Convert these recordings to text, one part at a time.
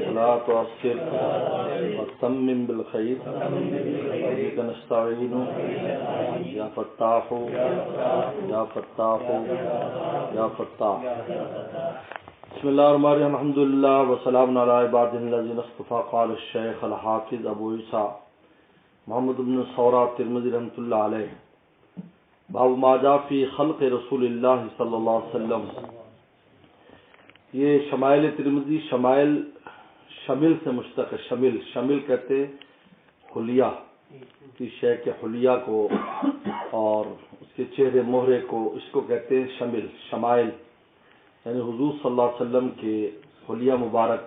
ولا تعسر وتمم بالخير بك نستعين يا فتاح يا فتاح يا فتاح. بسم اللہ الرحمن الرحیم. الحمد للہ وسلام علی عباد الذین اصطفى. قال الشیخ الحافظ ابو عیسیٰ محمد بن ثورہ ترمذی رحمۃ اللہ علیہ. باب ما جاء فی خلق رسول اللہ صلی اللہ علیہ وسلم. یہ شمائل ترمذی شمائل شمل سے مشتق ہے. شمل کہتے ہیں حلیہ کی شے کے حلیہ کو اور اس کے چہرے مہرے کو، اس کو کہتے ہیں شمائل، یعنی حضور صلی اللہ علیہ وسلم کے حلیہ مبارک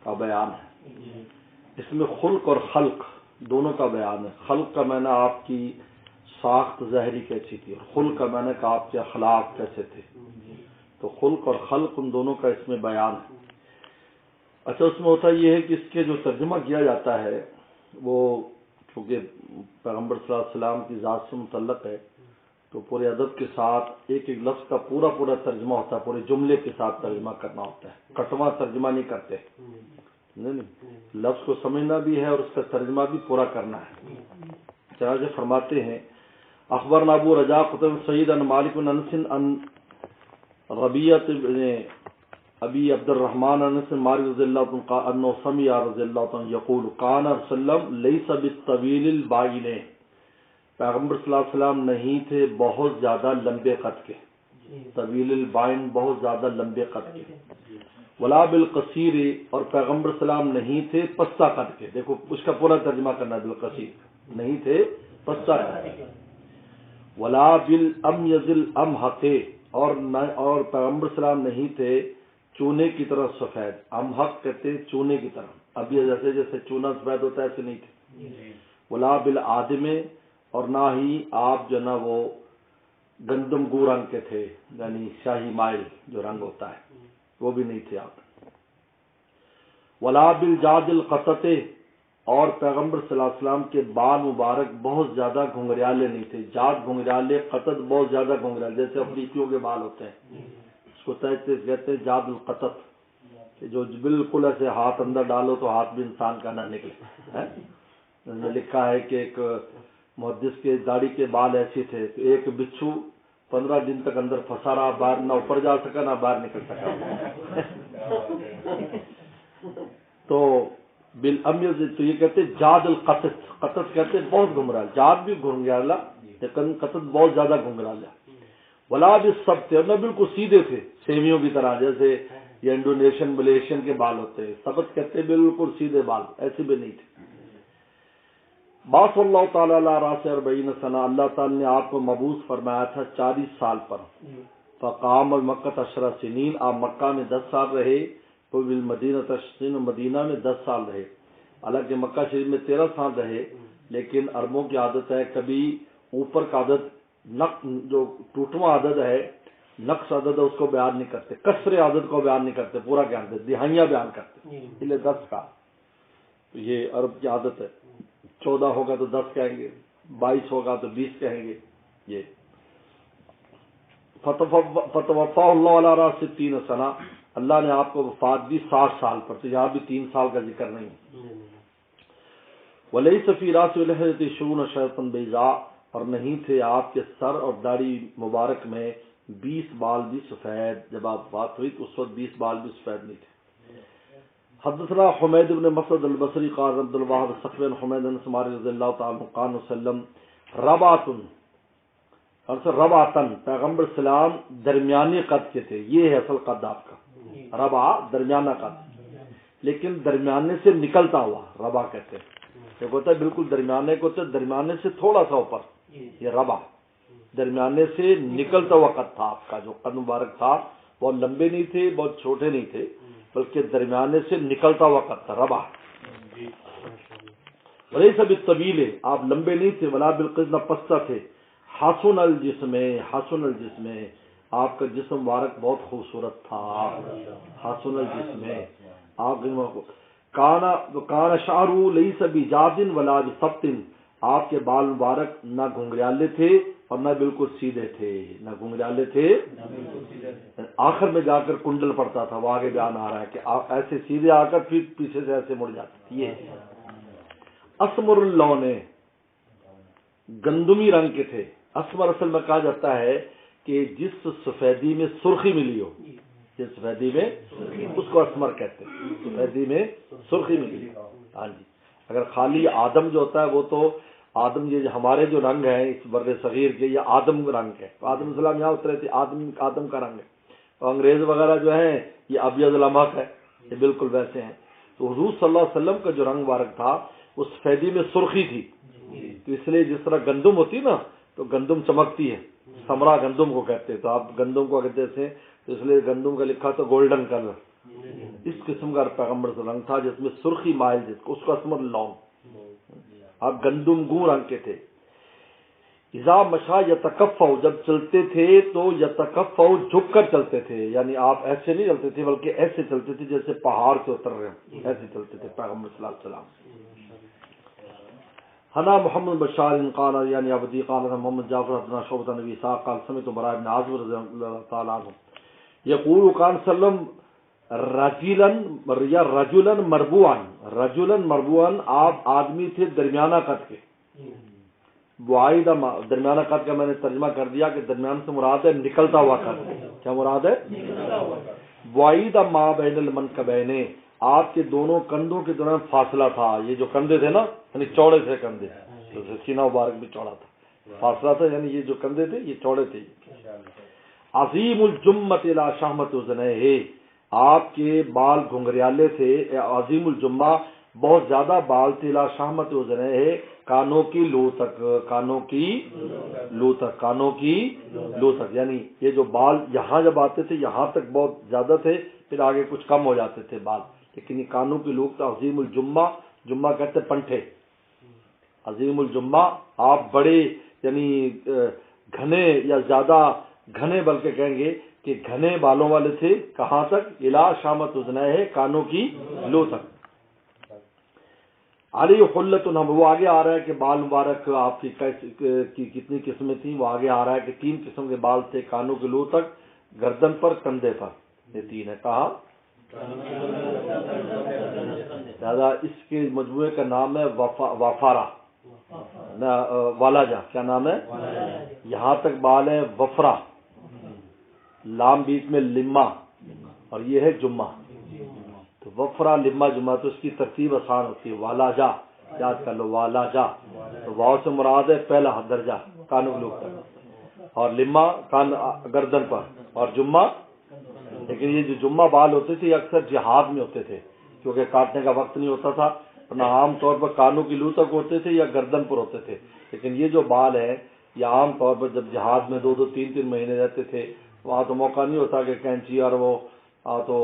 کا بیان ہے. اس میں خلق اور خلق دونوں کا بیان ہے. خلق کا معنی آپ کی ساخت ظاہری کیسی تھی، اور خلق کا معنی کہ آپ کے اخلاق کیسے تھے. تو خلق اور خلق ان دونوں کا اس میں بیان ہے. اچھا، اس میں ہوتا یہ ہے کہ اس کے جو ترجمہ کیا جاتا ہے وہ چونکہ پیغمبر صلی اللہ علیہ وسلم کی ذات سے متعلق ہے تو پورے ادب کے ساتھ ایک ایک لفظ کا پورا ترجمہ ہوتا ہے، پورے جملے کے ساتھ ترجمہ کرنا ہوتا ہے. کٹوا ترجمہ نہیں کرتے، نہیں، لفظ کو سمجھنا بھی ہے اور اس کا ترجمہ بھی پورا کرنا ہے. چنانچہ فرماتے ہیں اخبرنا ابو رجاء قطب سعید ان مالک بن انس ان ربیعۃ بن ابی عبد الرحمن انس مالک رضی اللہ عنہ انه سمع رضی اللہ عنہ یقول کان رسول اللہ لیس بالطویل البائن. پیغمبر صلی اللہ علیہ وسلم نہیں تھے بہت زیادہ لمبے قد کے، طویل البائن بہت زیادہ لمبے قد کے. ولا بالقصیر، اور پیغمبر صلی اللہ علیہ وسلم نہیں تھے پستہ قد کے. دیکھو اس کا پورا ترجمہ کرنا ہے. بالقصیر نہیں تھے پستہ قد کے. ولا بالامیض الامحق، اور پیغمبر صلی اللہ علیہ وسلم نہیں تھے چونے کی طرح سفید. امحق کہتے ہیں چونے کی طرح، ابھی جیسے چونا سفید ہوتا ہے ایسے نہیں تھے. ولا بالآدم، اور نہ ہی آپ جو نا وہ گندم گو رنگ کے تھے، یعنی شاہی مائل جو رنگ ہوتا ہے وہ بھی نہیں تھے آپ. ولا بالجاد القطط، اور پیغمبر صلی اللہ علیہ وسلم کے بال مبارک بہت زیادہ گھنگریالے نہیں تھے. جاد گھنگریالے، قطط بہت زیادہ گھنگریالے، جیسے افریقیوں کے بال ہوتے ہیں اس کو کہتے ہیں جاد القطط، جو بالکل ایسے ہاتھ اندر ڈالو تو ہاتھ بھی انسان کا نہ نکلے. لکھا ہے کہ ایک محدث کے داڑھی کے بال ایسے تھے کہ ایک بچھو 15 دن تک اندر پھنسا رہا، باہر نہ اوپر جا سکا نہ باہر نکل سکا. تو بالامیض، تو یہ کہتے جاد القطط، قطط کہتے بہت گھنگرال، جاد بھی گھنگرالا لیکن قطط بہت زیادہ گھنگرالا. ولا بالسبت، اور نہ بالکل سیدھے تھے سیویوں کی طرح، جیسے یہ انڈونیشین ملیشین کے بال ہوتے ہیں. سبت کہتے بالکل سیدھے بال، ایسے بھی نہیں تھے. باس اللہ تعالیٰ علی راس 40 سنہ، اللہ تعالیٰ نے آپ کو مبعوث فرمایا تھا 40 سال پر. فقام مکہ 10 سنین، آپ مکہ میں 10 سال رہے. تو بالمدینہ تشرین، مدینہ میں 10 سال رہے. حالانکہ مکہ شریف میں 13 سال رہے، لیکن عربوں کی عادت ہے کبھی اوپر کا عدد جو ٹوٹواں عدد ہے، نقص عدد ہے، اس کو بیان نہیں کرتے. کسر عدد کو بیان نہیں کرتے، پورا بیان کرتے، دہائیاں بیان کرتے. اس لیے 10 کا یہ عرب کی عادت ہے. 14 ہوگا تو 10 کہیں گے، 22 ہوگا تو 20 کہیں گے. یہ فتوفا اللہ علی راس 60 سنہ، اللہ نے آپ کو وفات دی 60 سال پر. تو یہاں بھی 3 سال کا ذکر نہیں. ولیس فی راس لحیۃ شعون شیطا بیضاء، اور نہیں تھے آپ کے سر اور داڑھی مبارک میں 20 بال بھی سفید. جب آپ وفات ہوئی تو اس وقت 20 بال بھی سفید نہیں تھے. حدثنا حمید بن مسعود البصری قال عبد الواحد الثقفی بن حمید بن سمار رضی اللہ تعالی عنہ قال وسلم ربعتن، اور ربعتن پیغمبر سلام درمیانی قد کے تھے. یہ ہے اصل قد آپ کا، ربع درمیانہ قد، لیکن درمیانے سے نکلتا ہوا ربع کہتے ہیں. ایک ہوتا ہے بالکل درمیانے کو، ہوتا ہے درمیانے سے تھوڑا سا اوپر، یہ ربع درمیانے سے نکلتا ہوا قد تھا آپ کا. جو قد مبارک تھا بہت لمبے نہیں تھے بہت چھوٹے نہیں تھے، بلکہ درمیانے سے نکلتا ہوا قد تھا، ربع. ولیس بالطویل، آپ لمبے نہیں تھے. ولا بالقصر، نہ پستہ تھے. حسن الجسم، حسن الجسم، آپ کا جسم مبارک بہت خوبصورت تھا. حسن الجسم، آپ کان شعرہ لیس بجاد ولا بسبط، آپ کے بال مبارک نہ گھنگریالے تھے اور نہ بالکل سیدھے تھے، نہ گھنگریالے تھے، آخر میں جا کر کنڈل پڑتا تھا، وہ آگے بیان آ رہا ہے کہ ایسے سیدھے آ کر پھر پیچھے سے ایسے مڑ جاتے تھے۔ یہ اسمر اللون، گندمی رنگ کے تھے۔ اسمر اصل میں کہا جاتا ہے کہ جس سفیدی میں سرخی ملی ہو، جس سفیدی میں، اس کو اسمر کہتے ہیں، سفیدی میں سرخی ملی۔ ہاں جی، اگر خالی آدم جو ہوتا ہے وہ تو آدم، یہ ہمارے جو رنگ ہیں اس بر صغیر کے، یہ آدم رنگ ہے، آدم السلام یہاں اترے تھے، آدم کا رنگ ہے، اور انگریز وغیرہ جو ہیں یہ ابیض الامق ہے، یہ بالکل ویسے ہیں۔ تو حضور صلی اللہ علیہ وسلم کا جو رنگ مبارک تھا وہ سفیدی میں سرخی تھی، تو اس لیے جس طرح گندم ہوتی نا تو گندم چمکتی ہے، سمرا گندم کو کہتے ہیں، تو آپ گندم کو کہتے ہیں، تو اس لیے گندم کا لکھا تو گولڈن کلر، اس قسم کا پیغمبر سے رنگ تھا جس میں سرخی مائل تھی، اس کو اسمر لون، آپ گندم گوں رنگ کے تھے۔ اذا مشا یتکفؤ، جب چلتے تھے تو یتکفؤ جھک کر چلتے تھے، یعنی آپ ایسے نہیں چلتے تھے بلکہ ایسے چلتے تھے جیسے پہاڑ سے اتر رہے ہیں، ایسے چلتے تھے پیغمبر صلی اللہ علیہ وسلم۔ حنا محمد بشار قال یعنی عبدی قال محمد جعفر حدثنا شعبۃ بن اسحاق قال سمعت براء بن عازب رضی اللہ تعالی عنہ یقول کان سلم رجلا مربوعا، آپ آدمی تھے درمیانہ قد کے، بعیدہ، درمیانہ قد کا میں نے ترجمہ کر دیا کہ درمیان سے مراد ہے نکلتا ہوا قد، کیا مراد ہے؟ بعیدہ ما بین المنکبین، آپ کے دونوں کندھوں کے دوران فاصلہ تھا، یہ جو کندھے تھے نا یعنی چوڑے تھے کندھے، سینہ مبارک بھی چوڑا تھا، فاصلہ تھا یعنی یہ جو کندھے تھے یہ چوڑے تھے۔ عظیم الجمۃ الی شحمۃ اذنیہ، آپ کے بال گھنگریالے تھے، عظیم الجمہ بہت زیادہ بال تھے، الی شحمۃ اذنیہ کانوں کی لو تک، کانوں کی لو تک، کانوں کی لو تک، یعنی یہ جو بال یہاں جب آتے تھے یہاں تک بہت زیادہ تھے، پھر آگے کچھ کم ہو جاتے تھے بال، لیکن یہ کانوں کی لو تک۔ عظیم الجمہ، جمہ کہتے پنٹھے، عظیم الجمہ آپ بڑے یعنی گھنے یا زیادہ گھنے بلکہ کہیں گے کہ گھنے بالوں والے تھے، کہاں تک؟ الی شامت اذنیہ، کانوں کی لو تک۔ علی حلت، وہ آگے آ رہا ہے کہ بال مبارک آپ کی کتنی قسمیں تھیں، وہ آگے آ رہا ہے کہ 3 قسم کے بال تھے، کانوں کے لو تک، گردن پر، کندھے پر، یہ 3 ہے۔ کہا دادا اس کے مجموعے کا نام ہے وفارہ، والاجا، کیا نام ہے؟ یہاں تک بال ہے وفرہ، لام بیچ میں لما، اور یہ ہے جمعہ، تو وفرہ لما جمعہ، تو اس کی ترتیب آسان ہوتی ہے، والاجا یاد کر لو، والاجا، تو واو سے مراد ہے پہلا درجہ کانوں کے لوگ تک، اور لما کان گردن پر، اور جمعہ، لیکن یہ جو جمعہ بال ہوتے تھے یہ اکثر جہاد میں ہوتے تھے کیونکہ کاٹنے کا وقت نہیں ہوتا تھا، ورنہ عام طور پر کانوں کی لو تک ہوتے تھے یا گردن پر ہوتے تھے، لیکن یہ جو بال ہے یہ عام طور پر جب جہاد میں 2-2 3-3 مہینے رہتے تھے وہاں تو موقع نہیں ہوتا کہ کینچی اور وہ تو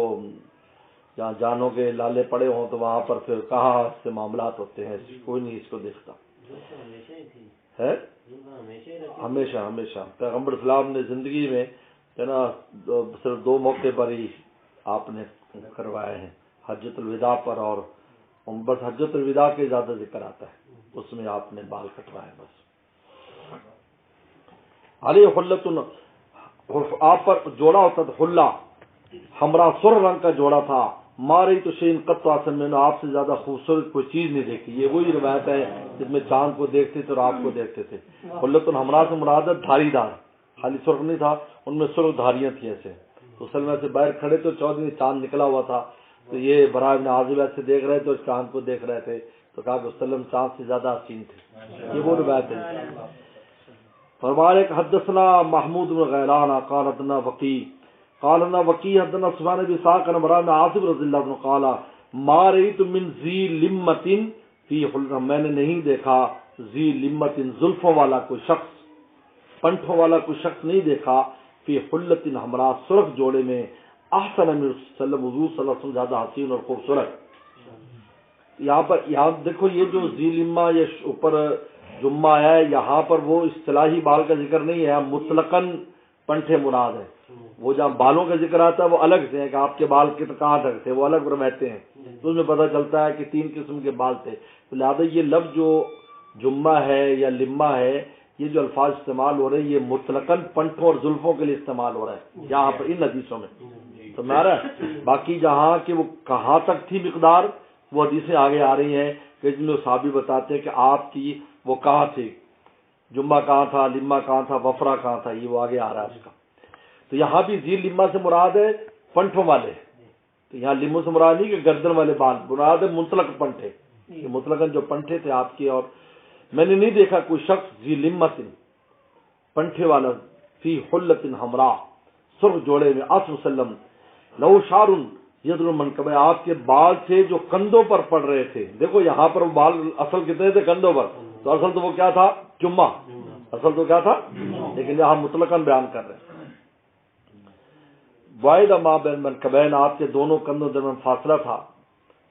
جہاں جانوں کے لالے پڑے ہوں تو وہاں پر پھر کہاں سے معاملات ہوتے ہیں، کوئی نہیں اس کو دیکھتا ہے، ہمیشہ ہمیشہ پیغمبر اسلام نے زندگی میں ہے نا صرف 2 موقع پر ہی آپ نے کروائے ہیں، حجۃ الوداع پر، اور بس حجۃ الوداع کے زیادہ ذکر آتا ہے، اس میں آپ نے بال کٹوائے بس۔ علی حلت، آپ پر جوڑا ہوتا تھا، حلہ ہمراہ سر رنگ کا جوڑا تھا، ماری تو شین قط آسن، میں نے آپ سے زیادہ خوبصورت کوئی چیز نہیں دیکھی، یہ وہی روایت ہے جس میں چاند کو دیکھتے تھے اور آپ کو دیکھتے تھے۔ حلت ہمراہ سے مراد ہے دھاری دار، خالی سرخ نہیں تھا، ان میں سرخ دھاریاں تھیں ایسے، تو سلمہ سے باہر کھڑے تو 14 چاند نکلا ہوا تھا، تو یہ براء بن عازب ایسے دیکھ رہے تھے اور چاند کو دیکھ رہے تھے، تو کہا کہ وسلم چاند سے زیادہ حسین تھے، یہ وہ روایت ہے۔ فرمایا کہ حدثنا محمود بن غیلان قال حدثنا وقی قال لنا وقی حدثنا سفیان بن اسحاق عن براء بن عازب رضی اللہ عنہ قال ما رأیت من ذی لمۃ فی حلہ، میں نے نہیں دیکھا ذی لمۃ زلفوں والا کوئی شخص، پنٹھوں والا کوئی شخص نہیں دیکھا، فی حلۃ حمراء سرخ جوڑے میں، احسن من وسلم، حضور صلی اللہ علیہ وسلم زیادہ حسین اور خوبصورت۔ یہاں دیکھو یہ جو ذی لمہ یہ اوپر جمعہ ہے، یہاں پر وہ اصطلاحی بال کا ذکر نہیں ہے، مطلقاً پنٹھے مراد ہے، وہ جہاں بالوں کا ذکر آتا ہے وہ الگ سے ہے کہ آپ کے بال کہاں تک تھے، وہ الگ فرماتے ہیں، تو اس میں پتہ چلتا ہے کہ 3 قسم کے بال تھے، تو لہٰذا یہ لفظ جو جمعہ ہے یا لمہ ہے یہ جو الفاظ استعمال ہو رہے ہیں یہ مطلقاً پنٹھوں اور زلفوں کے لیے استعمال ہو رہا ہے یہاں پر ان حدیثوں میں، تو میرا باقی جہاں کہ وہ کہاں تک تھی مقدار وہ حدیثیں آگے آ رہی ہیں کہ جن میں صحابی بتاتے ہیں کہ آپ کی وہ کہاں تھی، جمعہ کہاں تھا، لما کہاں تھا، وفرہ کہاں تھا، یہ وہ آگے آ رہا ہے اس کا. تو یہاں بھی ذیل لما سے مراد ہے پنٹھوں والے، تو یہاں لموں سے مراد نہیں کہ گردن والے بال، مراد ہے مطلق پنٹھے، یہ مطلقاً جو پنٹھے تھے آپ کے. اور میں نے نہیں دیکھا کوئی شخص ذی لمت پنٹھے والا فی حلت حمراء سرخ جوڑے میں وسلم لو شار یدر المنکب، آپ کے بال تھے جو کندھوں پر پڑ رہے تھے. دیکھو یہاں پر بال اصل کتنے تھے کندھوں پر، تو اصل تو وہ کیا تھا جمعہ، اصل تو کیا تھا، لیکن یہاں مطلقاً بیان کر رہے ہیں. واحد ما بین منکبین، آپ کے دونوں کندھوں درمیان فاصلہ تھا.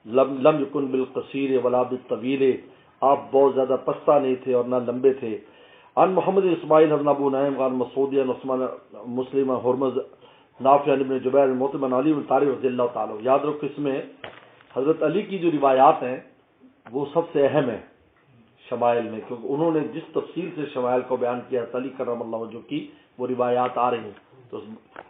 لم یکن بالقصیر ولا بالطویل، آپ بہت زیادہ پستہ نہیں تھے اور نہ لمبے تھے. عن محمد اسماعیل حضرت ابو نعیم قال مسعودی عثمان مسلم حرمز نافع ابن جبیر محتمن علی بن طارق رضی اللہ تعالیٰ. یاد رکھو اس میں حضرت علی کی جو روایات ہیں وہ سب سے اہم ہیں شمائل میں، کیونکہ انہوں نے جس تفصیل سے شمائل کو بیان کیا حضرت علی کرم اللہ وجہہ کی وہ روایات آ رہی ہیں. تو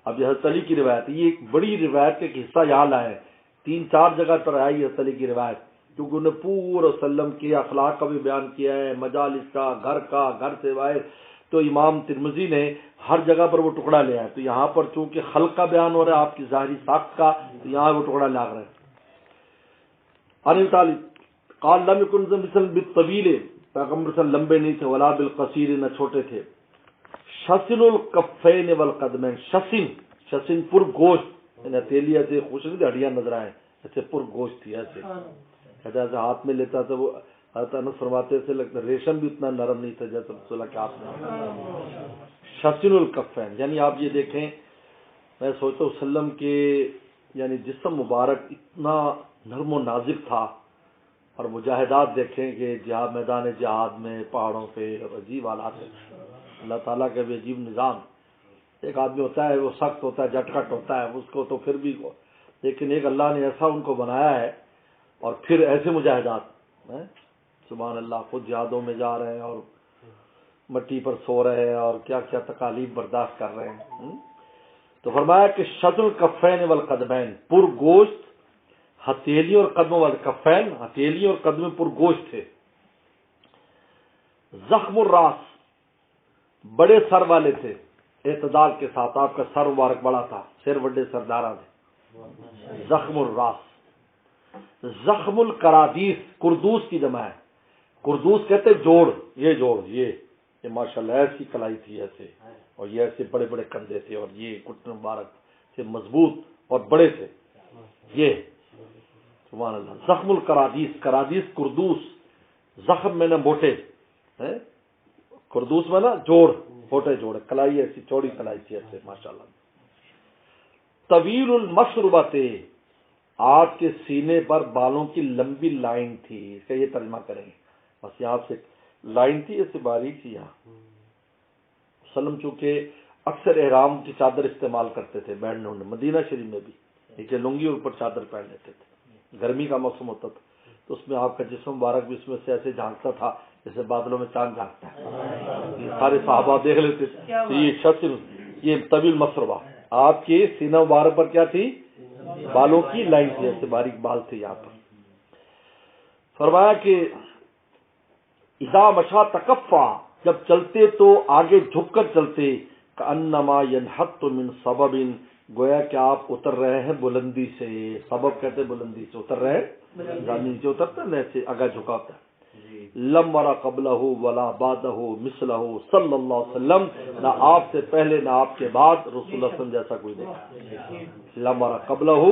اب یہ حضرت علی کی روایت، یہ ایک بڑی روایت کا ایک حصہ یہاں لائے ہیں، 3-4 جگہ پر آئی حضرت علی کی روایت، کیونکہ انہوں نے پورا وسلم کے اخلاق کا بھی بیان کیا ہے، مجالس کا، گھر سے باہر. تو امام ترمذی نے ہر جگہ پر وہ ٹکڑا لیا ہے، تو یہاں پر چونکہ خلق کا بیان ہو رہا ہے آپ کی ظاہری ساخت کا، تو یہاں وہ ٹکڑا لا رہے ہیں. قال لم يكن مثل بالطویل، پیغمبر صلی اللہ علیہ وسلم لمبے نہیں تھے، ولا بالقصیر، نہ چھوٹے تھے. شسن الکفین والقدمین، شسن پر گوشت، یعنی ہتھیلی ایسے خوش نہیں تھی ہڈیاں نظر آئے، ایسے پر گوشت تھی، ایسے ہاتھ میں لیتا تھا وہ. حضرت انس فرماتے سے لگتا ریشم بھی اتنا نرم نہیں تھا جیسے رسول اللہ کے ہاتھ میں. شسن الکفین یعنی آپ یہ دیکھیں، میں سوچتا ہوں وسلم کے یعنی جسم مبارک اتنا نرم و نازک تھا. اور مجاہدات دیکھیں کہ جہاد میدان جہاد میں پہاڑوں پہ عجیب حالات ہے، اللہ تعالیٰ کا بھی عجیب نظام. ایک آدمی ہوتا ہے وہ سخت ہوتا ہے، جٹکٹ ہوتا ہے اس کو تو پھر بھی، لیکن ایک اللہ نے ایسا ان کو بنایا ہے. اور پھر ایسے مجاہدات، سبحان اللہ، خود جہادوں میں جا رہے ہیں اور مٹی پر سو رہے ہیں اور کیا کیا تکالیف برداشت کر رہے ہیں. تو فرمایا کہ شسن الکفین والقدمین، پر گوشت ہتھیلی اور قدموں والے، کفین ہتھیلی اور قدم پر گوشت تھے. زخم الراس، بڑے سر والے تھے، اعتدال کے ساتھ، آپ کا سر مبارک بڑا تھا، سر بڑے سردارہ تھے. زخم الراس. زخم الکرادیس، کردوس کی جمع ہے، کردوس کہتے جوڑ، یہ ماشاءاللہ ایسی کلائی تھی ایسے، اور یہ ایسے بڑے بڑے کندھے تھے، اور یہ گھٹنے مبارک سے مضبوط اور بڑے تھے. یہ سبحان اللہ. زخم الکرادیس، کرادیس کردوس، زخم میں نہ موٹے، کردوس میں نا جوڑ، موٹے جوڑ، کلائی ایسی چوڑی کلائی تھی ایسے ماشاءاللہ. طویل المشربت، آپ کے سینے پر بالوں کی لمبی لائن تھی. اس کا یہ ترجمہ کریں گے، بس یہاں سے لائن تھی ایسے باریک تھی. یہاں وسلم چونکہ اکثر احرام کی چادر استعمال کرتے تھے بیٹھنے ہونے، مدینہ شریف میں بھی نیچے لنگی اور اوپر چادر پہن لیتے تھے. گرمی کا موسم ہوتا تھا تو اس میں آپ کا جسم مبارک بھی اس میں سے ایسے جھانکتا تھا جیسے بادلوں میں چاند جھانکتا ہے. یہ سارے صحابہ دیکھ لیتے تھے. تو یہ شسن، یہ طویل مسربہ، آپ کے سینہ مبارک پر کیا تھی، بالوں کی لائن تھی، ایسے باریک بال تھے. یہاں پر فرمایا کہ اذا مشا تکفا، جب چلتے تو آگے جھک کر چلتے، کانما ینحط من سبب، گویا کہ آپ اتر رہے ہیں بلندی سے. سبب کہتے بلندی سے، اتر رہے ہیں زمین سے اترتے ہیں ایسے آگا جھکا ہوتا ہے. لم ورا قبلہ ولا بعدہ مثلہ صلی اللہ علیہ وسلم، نہ آپ سے پہلے نہ آپ کے بعد رسول اللہ صلی اللہ علیہ وسلم جیسا کوئی نہیں. لم ورا قبلہ،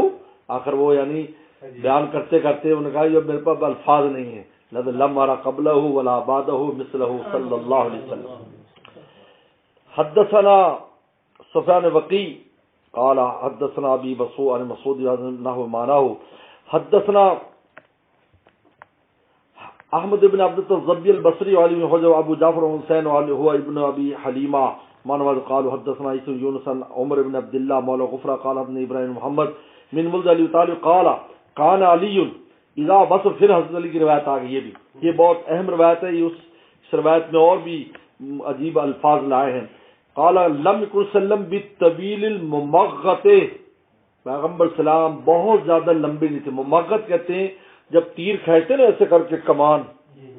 آخر وہ یعنی بیان کرتے کرتے انہوں نے کہا یہ میرے پاس الفاظ نہیں ہیں، لم ورا قبلہ ولا بعدہ مثلہ صلی اللہ علیہ وسلم. حدثنا سفیان وقی قال حدثنا ابی بصو عن مسعود نحو معناه. حدثنا احمد بن عبد الضبی البصری وعلی بن حجر ابو جعفر حسین هو ابن ابی حلیمہ معنى قالوا حدثنا عيسى يونس عمر بن عبد الله مولى غفرة قال ابن ابراہیم محمد من ولد علی طالب قال كان علی اذا بصر. پھر حضرت علی کی روایت آ گئی، یہ بھی یہ بہت اہم روایت ہے. یہ اس روایت میں اور بھی عجیب الفاظ لائے ہیں. قال لم یکن وسلم بالطویل الممغط، پیغمبر سلام بہت زیادہ لمبے نہیں تھے. ممغط کہتے ہیں جب تیر کھینچتے نا ایسے کر کے کمان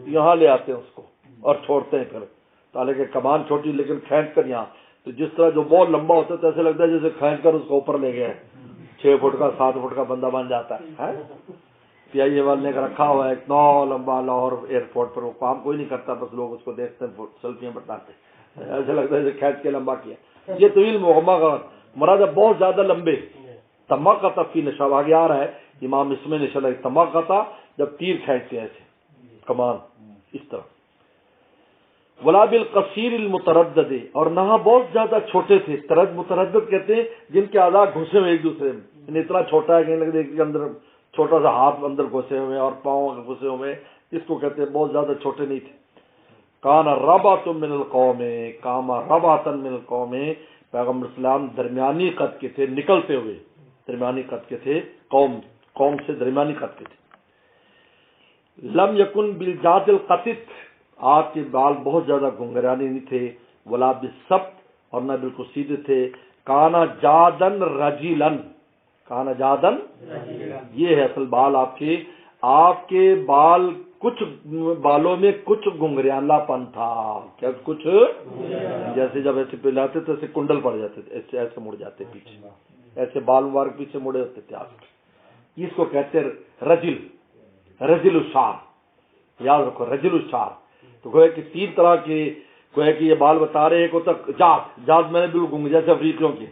یہاں لے آتے ہیں اس کو اور چھوڑتے ہیں پھر، حالانکہ کمان چھوٹی لیکن کھینچ کر یہاں، تو جس طرح جو بہت لمبا ہوتا ہے تو ایسے لگتا ہے جیسے کھینچ کر اس کو اوپر لے گئے، 6 فٹ کا 7 فٹ کا بندہ بن جاتا ہے. پی آئی اے والے نے رکھا ہوا ہے اتنا لمبا لاہور ایئرپورٹ پر، وہ کام کوئی نہیں کرتا، بس لوگ اس کو دیکھتے ہیں سیلفیاں بتاتے ہیں، ایسا لگتا ہے جیسے کھینچ کے لمبا کیا. یہ طویل مغمغ مراد ہے بہت زیادہ لمبے. تمغط فی نشاب آگے آ رہا ہے امام اس میں نشا تمغط جب تیر کھینچتے ہیں ایسے کمان اس طرح. ولا بالقصیر المتردد، اور نہ بہت زیادہ چھوٹے تھے. متردد کہتے ہیں جن کے اعضاء گھسے ہوئے ایک دوسرے میں، اتنا چھوٹا ہے کہ ایک کے اندر چھوٹا سا ہاتھ اندر گھسے ہوئے اور پاؤں گھسے ہوئے، اس کو کہتے ہیں بہت زیادہ چھوٹے نہیں تھے. کان ربعۃ من القوم، کاما ربعۃ من القوم، پیغمبر اسلام درمیانی قد کے تھے، نکلتے ہوئے درمیانی قد کے تھے، قوم سے درمیانی قد کے تھے. لم یکن بالجاد القطت، آپ کے بال بہت زیادہ گنگرانے نہیں تھے. ولا بالسبت، اور نہ بالکل سیدھے تھے. کانا جادن رجیلن، کانا جادن، یہ ہے اصل بال آپ کے بال کچھ بالوں میں کچھ گنگریالا پن تھا. کیا کچھ جیسے جب ایسے پلاتے تو ایسے کنڈل پڑ جاتے تھے، ایسے مڑ جاتے پیچھے، ایسے بال مبارک پیچھے مڑے ہوتے تھے آپ کے. اس کو کہتے رجل، رجل الشعر، یاد رکھو رجل الشعر. تو گویا کہ 3 طرح کے، گویا کہ یہ بال بتا رہے. ایک ہوتا جاد میں نے بالکل گنگ جیسے افریقیوں کے،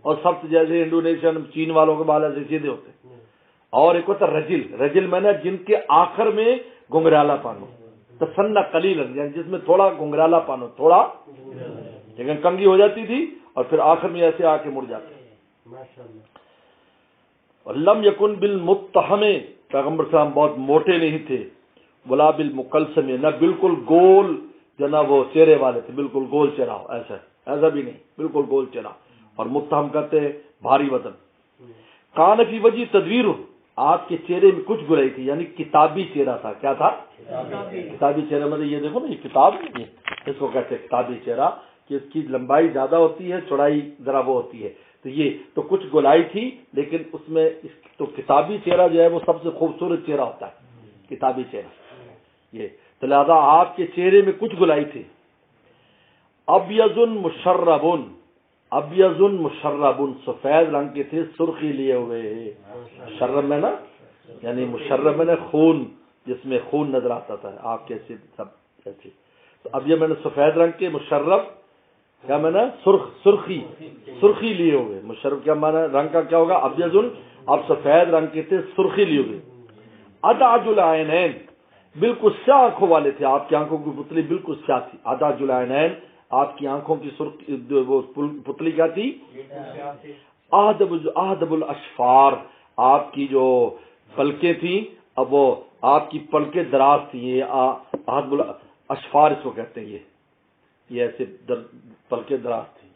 اور سب جیسے انڈونیشین چین والوں کے بال ایسے سیدھے ہوتے. اور ایک ہوتا رجل، رجل میں نے جن کے آخر میں گنگرالا پن ہو، تسنہ قلیل، یعنی جس میں تھوڑا گنگرالا پن ہو، تھوڑا لیکن کنگھی ہو جاتی تھی اور پھر آخر میں ایسے آ کے مڑ جاتے. لم یکن بالمتہم، پیغمبر صاحب بہت موٹے نہیں تھے. ولا بالمقلسم، نہ بالکل گول، جناب وہ چہرے والے تھے، بالکل گول چہرہ ہو، ایسا بھی نہیں، بالکل گول چہرہ. اور متہم کہتے ہیں بھاری وزن. کان فی وجہ تدویر، آپ کے چہرے میں کچھ گرائی تھی، یعنی کتابی چہرہ تھا. کیا تھا؟ کتابی چہرہ. مطلب یہ دیکھو نا، یہ کتاب نہیں ہے، اس کو کہتے ہیں کتابی چہرہ، کہ اس کی لمبائی زیادہ ہوتی ہے، چوڑائی ذرا وہ ہوتی ہے. تو یہ تو کچھ گولائی تھی، لیکن اس میں تو کتابی چہرہ جو ہے وہ سب سے خوبصورت چہرہ ہوتا ہے، کتابی چہرہ یہ. تو لہذا آپ کے چہرے میں کچھ گولائی تھی. ابیض مشربن، ابیض مشربن، سفید رنگ کے تھے، سرخی لیے ہوئے. مشرب میں نا، یعنی مشرب میں خون، جس میں خون نظر آتا تھا آپ کے سب ایسے. تو اب یہ میں نے سفید رنگ کے، مشرب کیا میں نے سرخی لیے ہوئے. مشرب کیا مانا رنگ کا کیا ہوگا؟ ابیضن، اب سفید رنگ کے تھے، سرخی لیے ہوئے. ادعج العینین، بالکل سیاہ آنکھوں والے تھے. آپ کی آنکھوں کی پتلی بالکل سیاہ تھی. ادعج العینین، آپ کی آنکھوں کی وہ پتلی کیا تھی؟ اہدب الاشفار، آپ کی جو پلکیں تھیں، اب وہ آپ کی پلکیں دراز تھی. یہ اہدب الاشفار اس کو کہتے ہیں. یہ ایسے پلکیں دراز تھی،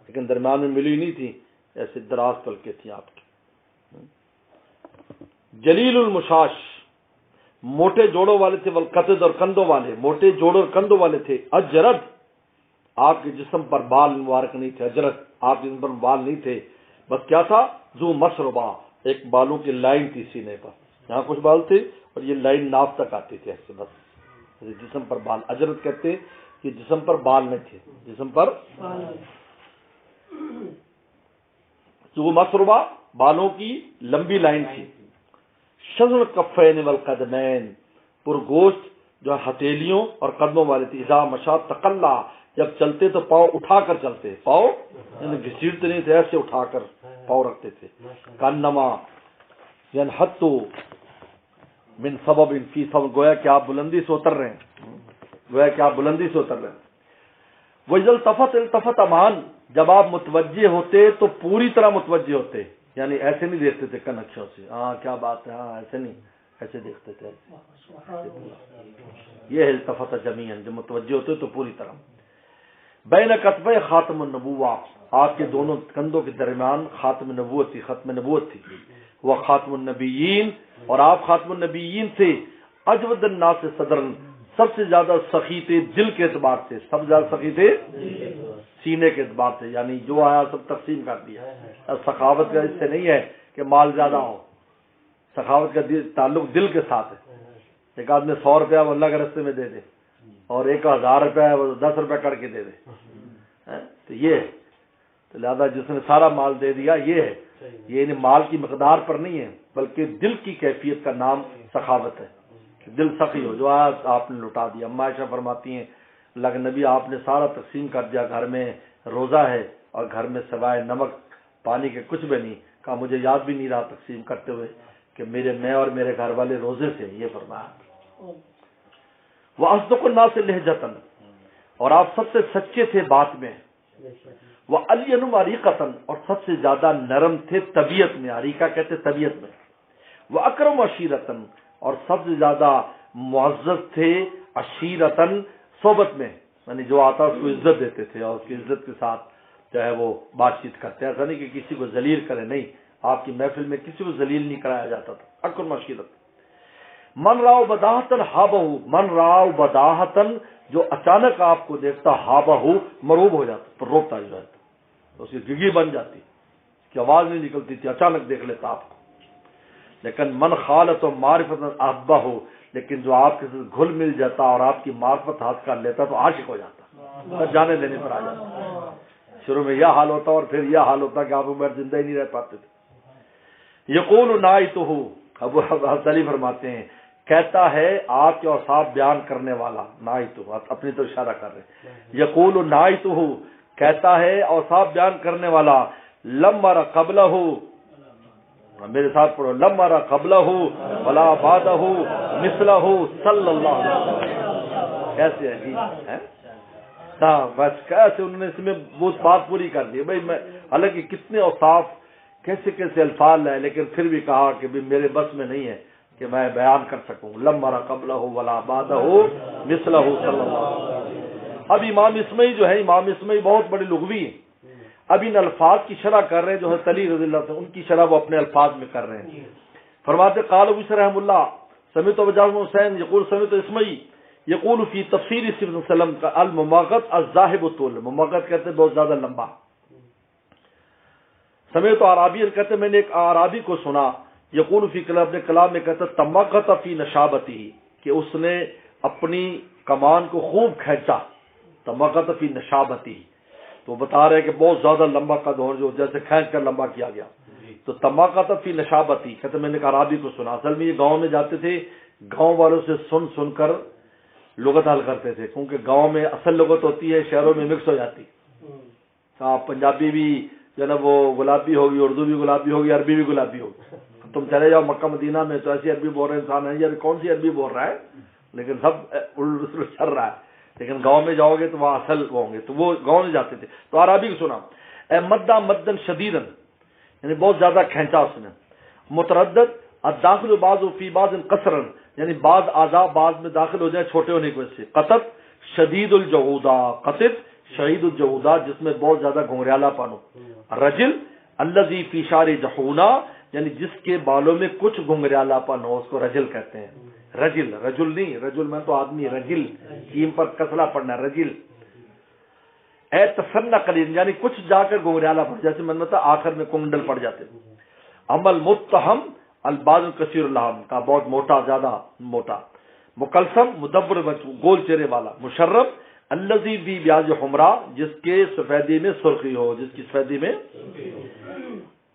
لیکن درمیان میں ملی نہیں تھی، ایسے دراز پلکیں تھی آپ کی. جلیل المشاش، موٹے جوڑوں والے تھے. والقطد، اور کندھوں والے، موٹے جوڑوں اور کندھوں والے تھے. اجرد، آپ کے جسم پر بال مبارک نہیں تھے. اجرد، آپ کے جسم پر بال نہیں تھے، بس کیا تھا؟ ذو مسربہ، ایک بالوں کی لائن تھی سینے پر، یہاں کچھ بال تھے اور یہ لائن ناف تک آتی تھی ایسے، بس جسم پر بال. اجرد کہتے کہ جسم پر بال نہیں تھے، جسم پر ذو مسربہ، بالوں کی لمبی لائن تھی. شذر الکفین والقدمین، پرگوشت جو ہتھیلیوں اور قدموں والے تھے. اذا مشى تقلا، جب چلتے تو پاؤں اٹھا کر چلتے، پاؤں یعنی گھسیٹتے نہیں تھے، ایسے اٹھا کر پاؤں رکھتے تھے. کانما ینحط من سبب فی سبب، گویا کہ آپ بلندی سے اتر رہے ہیں، گویا کہ آپ بلندی سے اتر رہے ہیں. وَإِذَا التفت امان، جب آپ متوجہ ہوتے تو پوری طرح متوجہ ہوتے، یعنی ایسے نہیں دیکھتے تھے کنکشوں سے، ہاں کیا بات ہے، ہاں ایسے نہیں، ایسے دیکھتے تھے. یہ ہے التفت جمیعاً، جب متوجہ ہوتے تو پوری طرح. بین کتفی خاتم النبوہ، آپ کے دونوں کندھوں کے درمیان خاتم نبوت تھی، ختم نبوت تھی. وہ خاتم النبیین، اور آپ خاتم النبیین تھے. اجود الناس صدرن، سب سے زیادہ سخی تھے دل کے اعتبار سے، سب سے زیادہ سخی تھے سینے کے اعتبار سے، یعنی جو آیا سب تقسیم کر دیا۔ سخاوت کا اس سے نہیں ہے کہ مال زیادہ ہو، سخاوت کا تعلق دل کے ساتھ ہے۔ ایک آدمی 100 روپیہ وہ اللہ کے راستے میں دے دے اور ایک 1000 روپیہ وہ 10 روپیہ کر کے دے دے، تو یہ ہے۔ تو لہذا جس نے سارا مال دے دیا یہ ہے، یہ مال کی مقدار پر نہیں ہے بلکہ دل کی کیفیت کا نام سخاوت ہے، کہ دل سخی ہو، جو آپ نے لٹا دیا۔ اما عائشہ فرماتی ہیں اللہ کے نبی آپ نے سارا تقسیم کر دیا، گھر میں روزہ ہے اور گھر میں سوائے نمک پانی کے کچھ بھی نہیں، کہا مجھے یاد بھی نہیں رہا تقسیم کرتے ہوئے کہ میں اور میرے گھر والے روزے سے، یہ فرمایا۔ وَأَصْدَقُ النَّاسِ لَهْجَةً، اور آپ سب سے سچے تھے بات میں۔ وَأَلْيَنُ عَرِيقَةً، اور سب سے زیادہ نرم تھے طبیعت میں، عریقہ کہتے طبیعت میں۔ وَأَكْرَمُ عَشِيرَةً، اور سب سے زیادہ معزز تھے عشیرتاً صحبت میں، یعنی جو آتا اس کو عزت دیتے تھے اور اس کی عزت کے ساتھ چاہے وہ بات چیت کرتے ہیں، ایسا نہیں کہ کسی کو ذلیل کرے، نہیں، آپ کی محفل میں کسی کو ذلیل نہیں کرایا جاتا تھا۔ اکرم عشیرت۔ من راؤ بداہتن ہابہ، من راؤ بداہتن، جو اچانک آپ کو دیکھتا ہابہ مروب ہو جاتا، پر روکتا جو ہے تو اس کی گگی بن جاتی، اس کی آواز نہیں نکلتی تھی، اچانک دیکھ لیتا آپ کو۔ لیکن من خالت و معرفت احبہ ہو، لیکن جو آپ کے ساتھ گھل مل جاتا اور آپ کی معرفت ہاتھ کر لیتا تو عاشق ہو جاتا، جانے دینے پر آ جاتا۔ شروع میں یہ حال ہوتا اور پھر یہ حال ہوتا کہ آپ عمر زندہ ہی نہیں رہ پاتے تھے۔ یقول نائتہ، ابو حسلی فرماتے ہیں کہتا ہے آپ کے اوصاف بیان کرنے والا، نائتہ اپنی تو اشارہ کر رہے، یقول نائتہ کہتا ہے اوصاف بیان کرنے والا، لم ر قبلہ، میرے ساتھ پڑھو، لم ر قبلہ ولا بعدہ مثلہ صلی اللہ علیہ وسلم۔ کیسے ہے ہاں، بس کیسے انہوں نے اس میں وہ بات پوری کر دی بھائی، میں حالانکہ کتنے اوصاف کیسے کیسے الفاظ ہے، لیکن پھر بھی کہا کہ میرے بس میں نہیں ہے کہ میں بیان کر سکوں، لم ر قبلہ ولا بعدہ مثلہ صلی اللہ علیہ وسلم۔ اب امام اسمعی جو ہے، امام اسمعی بہت بڑے لغوی ہیں، اب ان الفاظ کی شرح کر رہے ہیں جو حضرت علی رضی اللہ عنہ، ان کی شرح وہ اپنے الفاظ میں کر رہے ہیں۔ فرماتے قال ابو اسحاق رحمہ اللہ سمعت ابو جعفر حسین یقول سمعت اسمعی یقول فی تفسیر صلی اللہ علیہ وسلم کا المماغت الذاہب الطول، مماغت کہتے ہیں بہت زیادہ لمبا۔ سمعت اعرابی کہتے ہیں میں نے ایک اعرابی کو سنا، یقول فی کلام، اپنے کلام میں کہتا ہے تمغت فی نشابتی، کہ اس نے اپنی کمان کو خوب کھینچا، تمغت فی نشابتی، تو بتا رہے کہ بہت زیادہ لمبا قد ہو، جو جیسے کھینچ کر لمبا کیا گیا، تو تمغت فی نشابتی، کہتے میں نے ایک اعرابی کو سنا۔ اصل میں یہ گاؤں میں جاتے تھے، گاؤں والوں سے سن سن کر لغت حل کرتے تھے، کیونکہ گاؤں میں اصل لغت ہوتی ہے، شہروں میں مکس ہو جاتی، آپ پنجابی بھی جو ہے نا وہ گلابی ہوگی، اردو بھی گلابی ہوگی، عربی بھی گلابی ہوگی۔ تم چلے جاؤ مکہ مدینہ میں تو ایسی عربی بول رہے انسان ہے، یار کون سی عربی بول رہا ہے، لیکن سب چل رہا ہے، لیکن گاؤں میں جاؤ گے تو وہاں اصل ہوں گے، تو وہ گاؤں میں جاتے تھے، تو عربی کو سنا، اے مدہ مدن شدیدن، یعنی بہت زیادہ کھینچا اس نے، متردد الداخل بعض فی بعض قصرن، یعنی بعض اعضاء بعض میں داخل ہو جائیں چھوٹے ہونے کی وجہ سے، قطب شدید الجعودہ، قطب شدید الجعودہ جس میں بہت زیادہ گھنگریالا پن ہو، رجل الذی فی شعر جحونا، یعنی جس کے بالوں میں کچھ گھنگریالا پن ہو اس کو رجل کہتے ہیں، رجل، رجل نہیں، رجل میں تو آدمی، رجل جیم پر کسرہ پڑنا، رجل۔ اے تسنہ قلیل، یعنی کچھ جا کر گھنگریالا پن، جیسے میں نے بتایا آخر میں کنڈل پڑ جاتے۔ عمل متہم الباز کثیر اللحم، کا بہت موٹا، زیادہ موٹا۔ مکلثم مدبر، گول چہرے والا۔ مشرب الذی بی بیاض حمرا، جس کے سفیدی میں سرخی ہو، جس کی سفیدی میں۔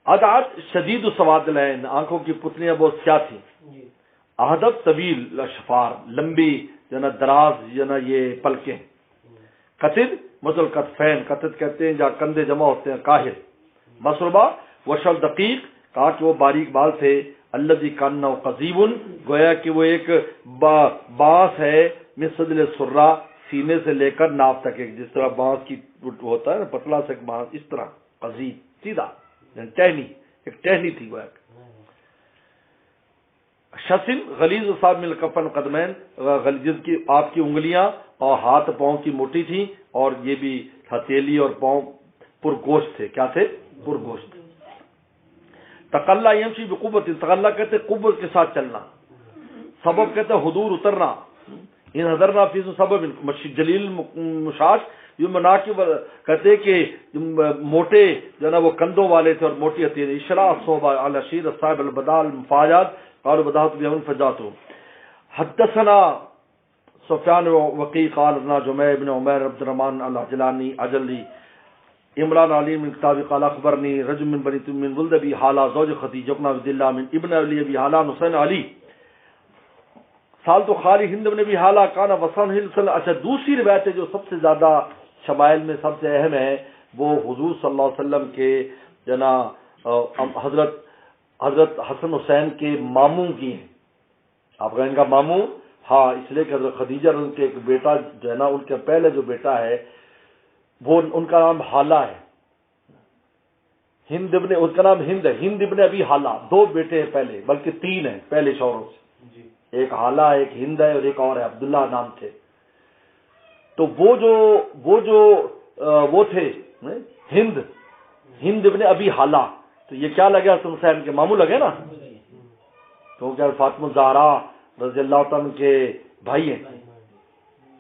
ادعت شدید سواد العین، آنکھوں کی پتلیاں بہت سیاہ تھیں۔ اہدب طویل اشفار، لمبی جو نا دراز جو نا یہ پلکیں۔ قطد مثل کتفین، قطد کہتے ہیں جہاں کندھے جمع ہوتے ہیں، کاہل۔ مسربہ وشل دقیق، کہا کہ وہ باریک بال تھے۔ الذی کانہ قضیب، گویا کہ وہ ایک بانس ہے، من صدل سرہ، سینے سے لے کر ناف تک، ایک جس طرح بانس کی ہوتا ہے نا پتلا سے بانس، اس طرح قضیب، سیدھا ٹہنی، ایک ٹہنی تھی گویا۔ شسن غلیظ صاحب من الکفن قدمین، جس کی آپ کی انگلیاں اور ہاتھ پاؤں کی موٹی تھیں، اور یہ بھی ہتھیلی اور پاؤں پرگوشت تھے، کیا تھے؟ پرگوشت۔ تقلا یمشی بقوت، تقلا کہتے قوت کے ساتھ چلنا، سبب کہتے حضور اترنا، ان حضرنا فی سبب جلیل مشاش یہ مناقب کہتے کہ موٹے جو ہے نا وہ کندھوں والے تھے اور موٹی ہتھیلی اشراء صوبہ الشیر صاحب البدال مفاجات قالوا بداۃ بهم فجات. حدثنا سفیان وقی قال ابن جميع بن عمر عبد الرحمن العجلانی اجلی عمران علی من کتاب قال اخبرنی رجل من بنی من ولد ابی حالہ زوج خدیجہ بن عبد اللہ من ابن علی ابی حالہ حسین علی سال تو خالی ہند بن ابی حالہ کانا وسن ہل. اچھا دوسری روایت ہے جو سب سے زیادہ شمائل میں سب سے اہم ہے وہ حضور صلی اللہ علیہ وسلم کے جنا حضرت حسن حسین کے ماموں کی ہیں. آپ کا ان کا ماموں ہاں اس لیے کہ حضرت خدیجہ ان کے ایک بیٹا جو ہے نا ان کے پہلے جو بیٹا ہے وہ ان کا نام حالہ ہے. ہند ابن اس کا نام ہند ہے. ہند ابن ابی حالہ دو بیٹے ہیں پہلے بلکہ تین ہیں پہلے شوہروں سے. ایک حالہ ایک ہند ہے اور ایک اور ہے عبداللہ نام تھے. تو وہ تھے ہند ابن ابی حالہ. تو یہ کیا لگے حسن حسین کے ماموں لگے نا کیونکہ فاطمہ الزہرا رضی اللہ تعالیٰ کے بھائی ہیں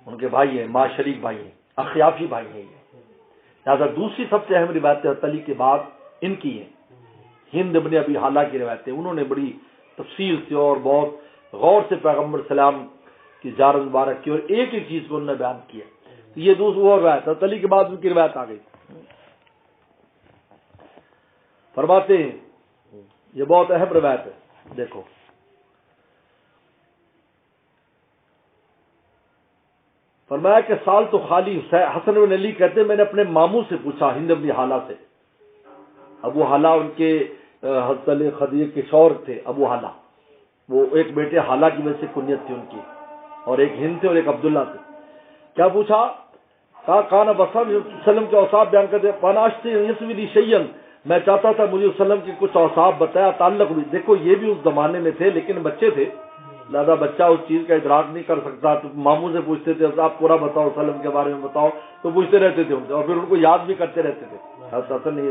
ان کے بھائی ہیں ماں شریک بھائی ہیں اخیافی بھائی ہیں. لہٰذا دوسری سب سے اہم روایت علی کے بعد ان کی ہیں ہند ابن ابی حالہ کی روایتیں. انہوں نے بڑی تفصیل سے اور بہت غور سے پیغمبر سلام کی زیارت مبارک کی اور ایک ایک چیز کو انہوں نے بیان کیا. یہ دوسری وہ روایت علی کے بعد ان کی روایت آ گئی. فرماتے ہیں یہ بہت اہم روایت ہے. دیکھو فرمایا کہ سال تو خالی حسن بن علی کہتے میں نے اپنے ماموں سے پوچھا ہند بن حالہ سے. ابو حالہ ان کے حضرت علی خدیجہ کے شوہر تھے. ابو حالہ وہ ایک بیٹے حالہ کی وجہ سے کنیت تھی ان کی اور ایک ہند تھے اور ایک عبداللہ تھے. کیا پوچھا کہا کانا وسلم وسلم کے اوصاف بیان کرتے پاناشتی یسوی شیئن میں چاہتا تھا مجھے وسلم کے کچھ اوصاف بتایا تعلق بھی. دیکھو یہ بھی اس زمانے میں تھے لیکن بچے تھے لہذا بچہ اس چیز کا ادراک نہیں کر سکتا. تو ماموں سے پوچھتے تھے آپ پورا بتاؤ وسلم کے بارے میں بتاؤ تو پوچھتے رہتے تھے ان سے اور پھر ان کو یاد بھی کرتے رہتے تھے. حسن نے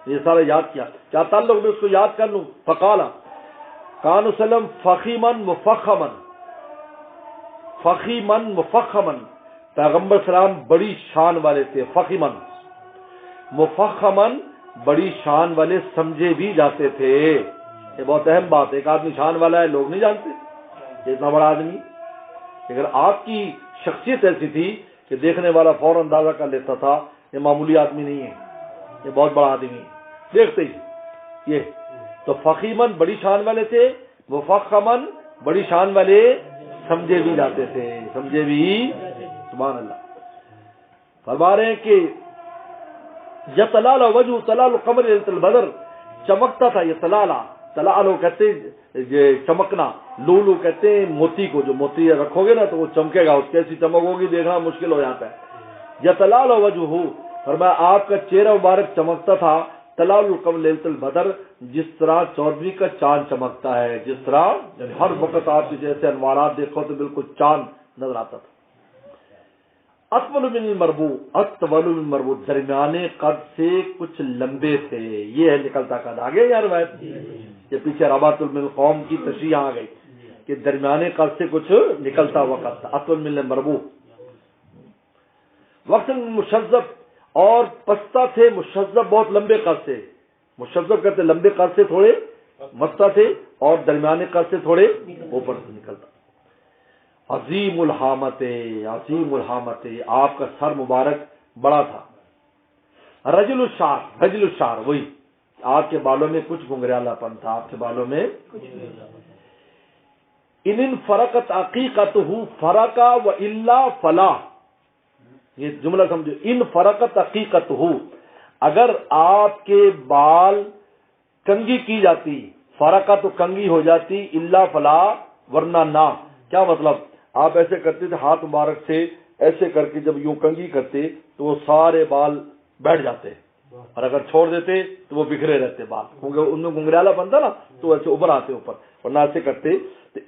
یہ سارا یاد کیا کیا تعلق میں اس کو یاد کر لوں. فقالا کان وسلم فخیمن مفخمن پیغمبر سلام بڑی شان والے تھے. فخیمن مفخمن بڑی شان والے سمجھے بھی جاتے تھے. یہ بہت اہم بات ہے. ایک آدمی شان والا ہے لوگ نہیں جانتے یہ اتنا بڑا آدمی. اگر آپ کی شخصیت ایسی تھی کہ دیکھنے والا فوراً اندازہ کر لیتا تھا یہ معمولی آدمی نہیں ہے یہ بہت بڑا آدمی ہے دیکھتے ہی. یہ تو فخیمن بڑی شان والے تھے مفخمن بڑی شان والے سمجھے بھی جاتے تھے. سمجھے بھی سبحان اللہ. فرما رہے ہیں کہ یتلال وجہ تلال قمر البدر چمکتا تھا. یہ تلالو کہتے چمکنا. لولو کہتے ہیں موتی کو. جو موتی رکھو گے نا تو وہ چمکے گا اس کی ایسی چمک ہوگی دیکھنا مشکل ہو جاتا ہے. یتلال وجہ فرمایا آپ کا چہرہ مبارک چمکتا تھا تلال القمر لیلۃ البدر جس طرح 14ویں کا چاند چمکتا ہے. جس طرح ہر وقت آپ کے جیسے انوارات دیکھو تو بالکل چاند نظر آتا تھا. اطول من المربوط درمیانے قد سے کچھ لمبے تھے. یہ ہے نکلتا قد. آگے یار روایت یہ پیچھے رباط من القوم کی تشریح آ گئی کہ درمیانے قد سے کچھ نکلتا وقت تھا. اطول من المربوط وقت مشذب اور پستہ تھے. مشذب بہت لمبے قد سے. مشذب کہتے لمبے قد سے تھوڑے مستہ تھے اور درمیانے قد سے تھوڑے اوپر سے نکلتا. عظیم الحامت آپ کا سر مبارک بڑا تھا. رجل الشعر وہی آپ کے بالوں میں کچھ گنگریالا پن تھا. آپ کے بالوں میں ان فرقت عقیقتہ فرقا و الا فلا. یہ جملہ سمجھو. ان فرقت عقیقتہ اگر آپ کے بال کنگھی کی جاتی فرقہ تو کنگھی ہو جاتی الا فلا ورنہ نہ. کیا مطلب آپ ایسے کرتے تھے ہاتھ مبارک سے ایسے کر کے جب یوں کنگھی کرتے تو وہ سارے بال بیٹھ جاتے اور اگر چھوڑ دیتے تو وہ بکھرے رہتے بال کیونکہ ان میں گنگریالا بنتا نا تو ایسے ابھر آتے اوپر ورنہ ایسے کرتے.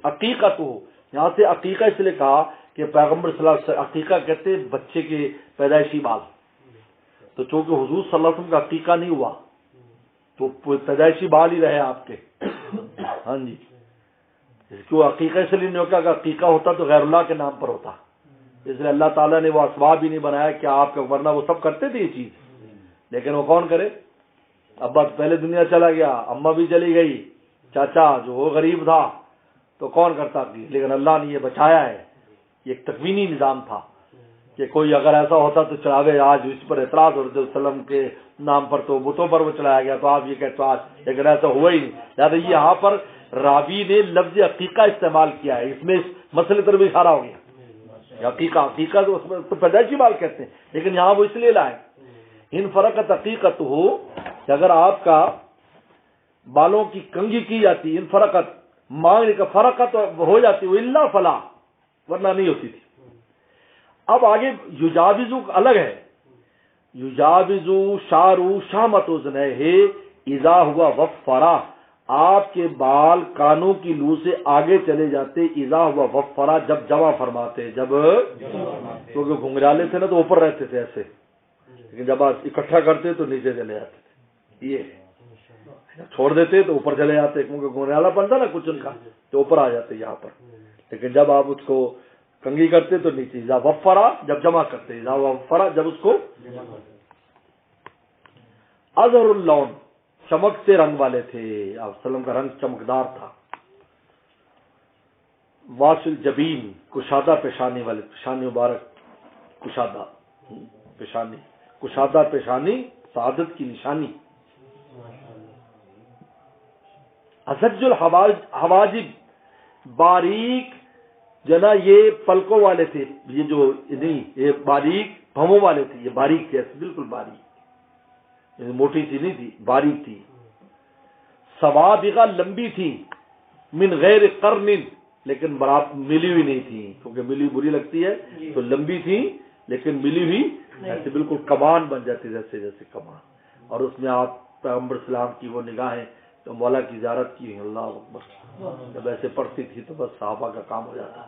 عقیقہ تو یہاں سے عقیقہ اس لیے کہا کہ پیغمبر صلی اللہ علیہ وسلم عقیقہ کہتے بچے کے پیدائشی بال. تو چونکہ حضور صلی اللہ علیہ وسلم کا عقیقہ نہیں ہوا تو پیدائشی بال ہی رہے آپ کے. ہاں جی کیوں عقیقہ اس لیے نہیں ہوتا کہ عقیقہ ہوتا تو غیر اللہ کے نام پر ہوتا. اس لیے اللہ تعالیٰ نے وہ اسباب ہی نہیں بنایا کہ آپ کا، ورنہ وہ سب کرتے تھے یہ چیز، لیکن وہ کون کرے؟ ابا پہلے دنیا چلا گیا، اماں بھی چلی گئی، چاچا جو وہ غریب تھا تو کون کرتا تھی، لیکن اللہ نے یہ بچایا ہے. یہ ایک تکوینی نظام تھا کہ کوئی اگر ایسا ہوتا تو چڑھاوے، آج اس پر اعتراض ہو رہے وسلم کے نام پر تو بتوں پر وہ چڑھایا گیا، تو آپ یہ کہتے آج، لیکن ایسا ہوا ہی نہیں. لہٰذا یہاں پر راوی نے لفظ عقیقہ استعمال کیا ہے، اس میں اس مسئلے پر بھی اشارہ ہو گیا. عقیقہ تو اس میں تو پیدائشی بال کہتے ہیں، لیکن یہاں وہ اس لیے لائے ان فرقت عقیقت ہو کہ اگر آپ کا بالوں کی کنگھی کی جاتی، ان فرقت مانگنے کا فرقت ہو جاتی، وہ اللہ فلا، ورنہ نہیں ہوتی تھی. اب آگے یجاوزو الگ ہے، یجاوزو شارو شامت اذنیہ اذا ہوا وفرا، آپ کے بال کانوں کی لو سے آگے چلے جاتے، اذا ہوا وفرا، جب جمع فرماتے، جب کیونکہ گھنگرالے تھے نا تو اوپر رہتے تھے ایسے، لیکن جب آپ اکٹھا کرتے تو نیچے چلے جاتے تھے، یہ چھوڑ دیتے تو اوپر چلے جاتے، کیونکہ گھنگرالا پن تھا نا کچھ ان کا تو اوپر آ جاتے یہاں پر. لیکن جب آپ اس کو کنگھی کرتے تو نیچے، اذا وفرا جب جمع کرتے، اذا وفرا جب اس کو. اظہر اللون، چمکتے رنگ والے تھے، آپ وسلم کا رنگ چمکدار تھا. واصل جبین، کشادہ پیشانی والے، پیشانی مبارک کشادہ، پیشانی کشادہ، پیشانی سعادت کی نشانی. اسج الحواجب، باریک جنا یہ پلکوں والے تھے، یہ جو نہیں یہ باریک بھووں والے تھے، یہ باریک تھے بالکل باریک، موٹی سی نہیں تھی، باریک تھی. سوابغہ، لمبی تھی، من غیر قرن، لیکن برابر ملی ہوئی نہیں تھی، کیونکہ ملی بری لگتی ہے، تو لمبی تھی لیکن ملی ہوئی ایسے بالکل کمان بن جاتی، جیسے جیسے کمان. اور اس میں آپ پیغمبر اسلام کی وہ نگاہیں تو مولا کی زیارت کی، اللہ اکبر، جب ایسے پڑھتی تھی تو بس صحابہ کا کام ہو جاتا،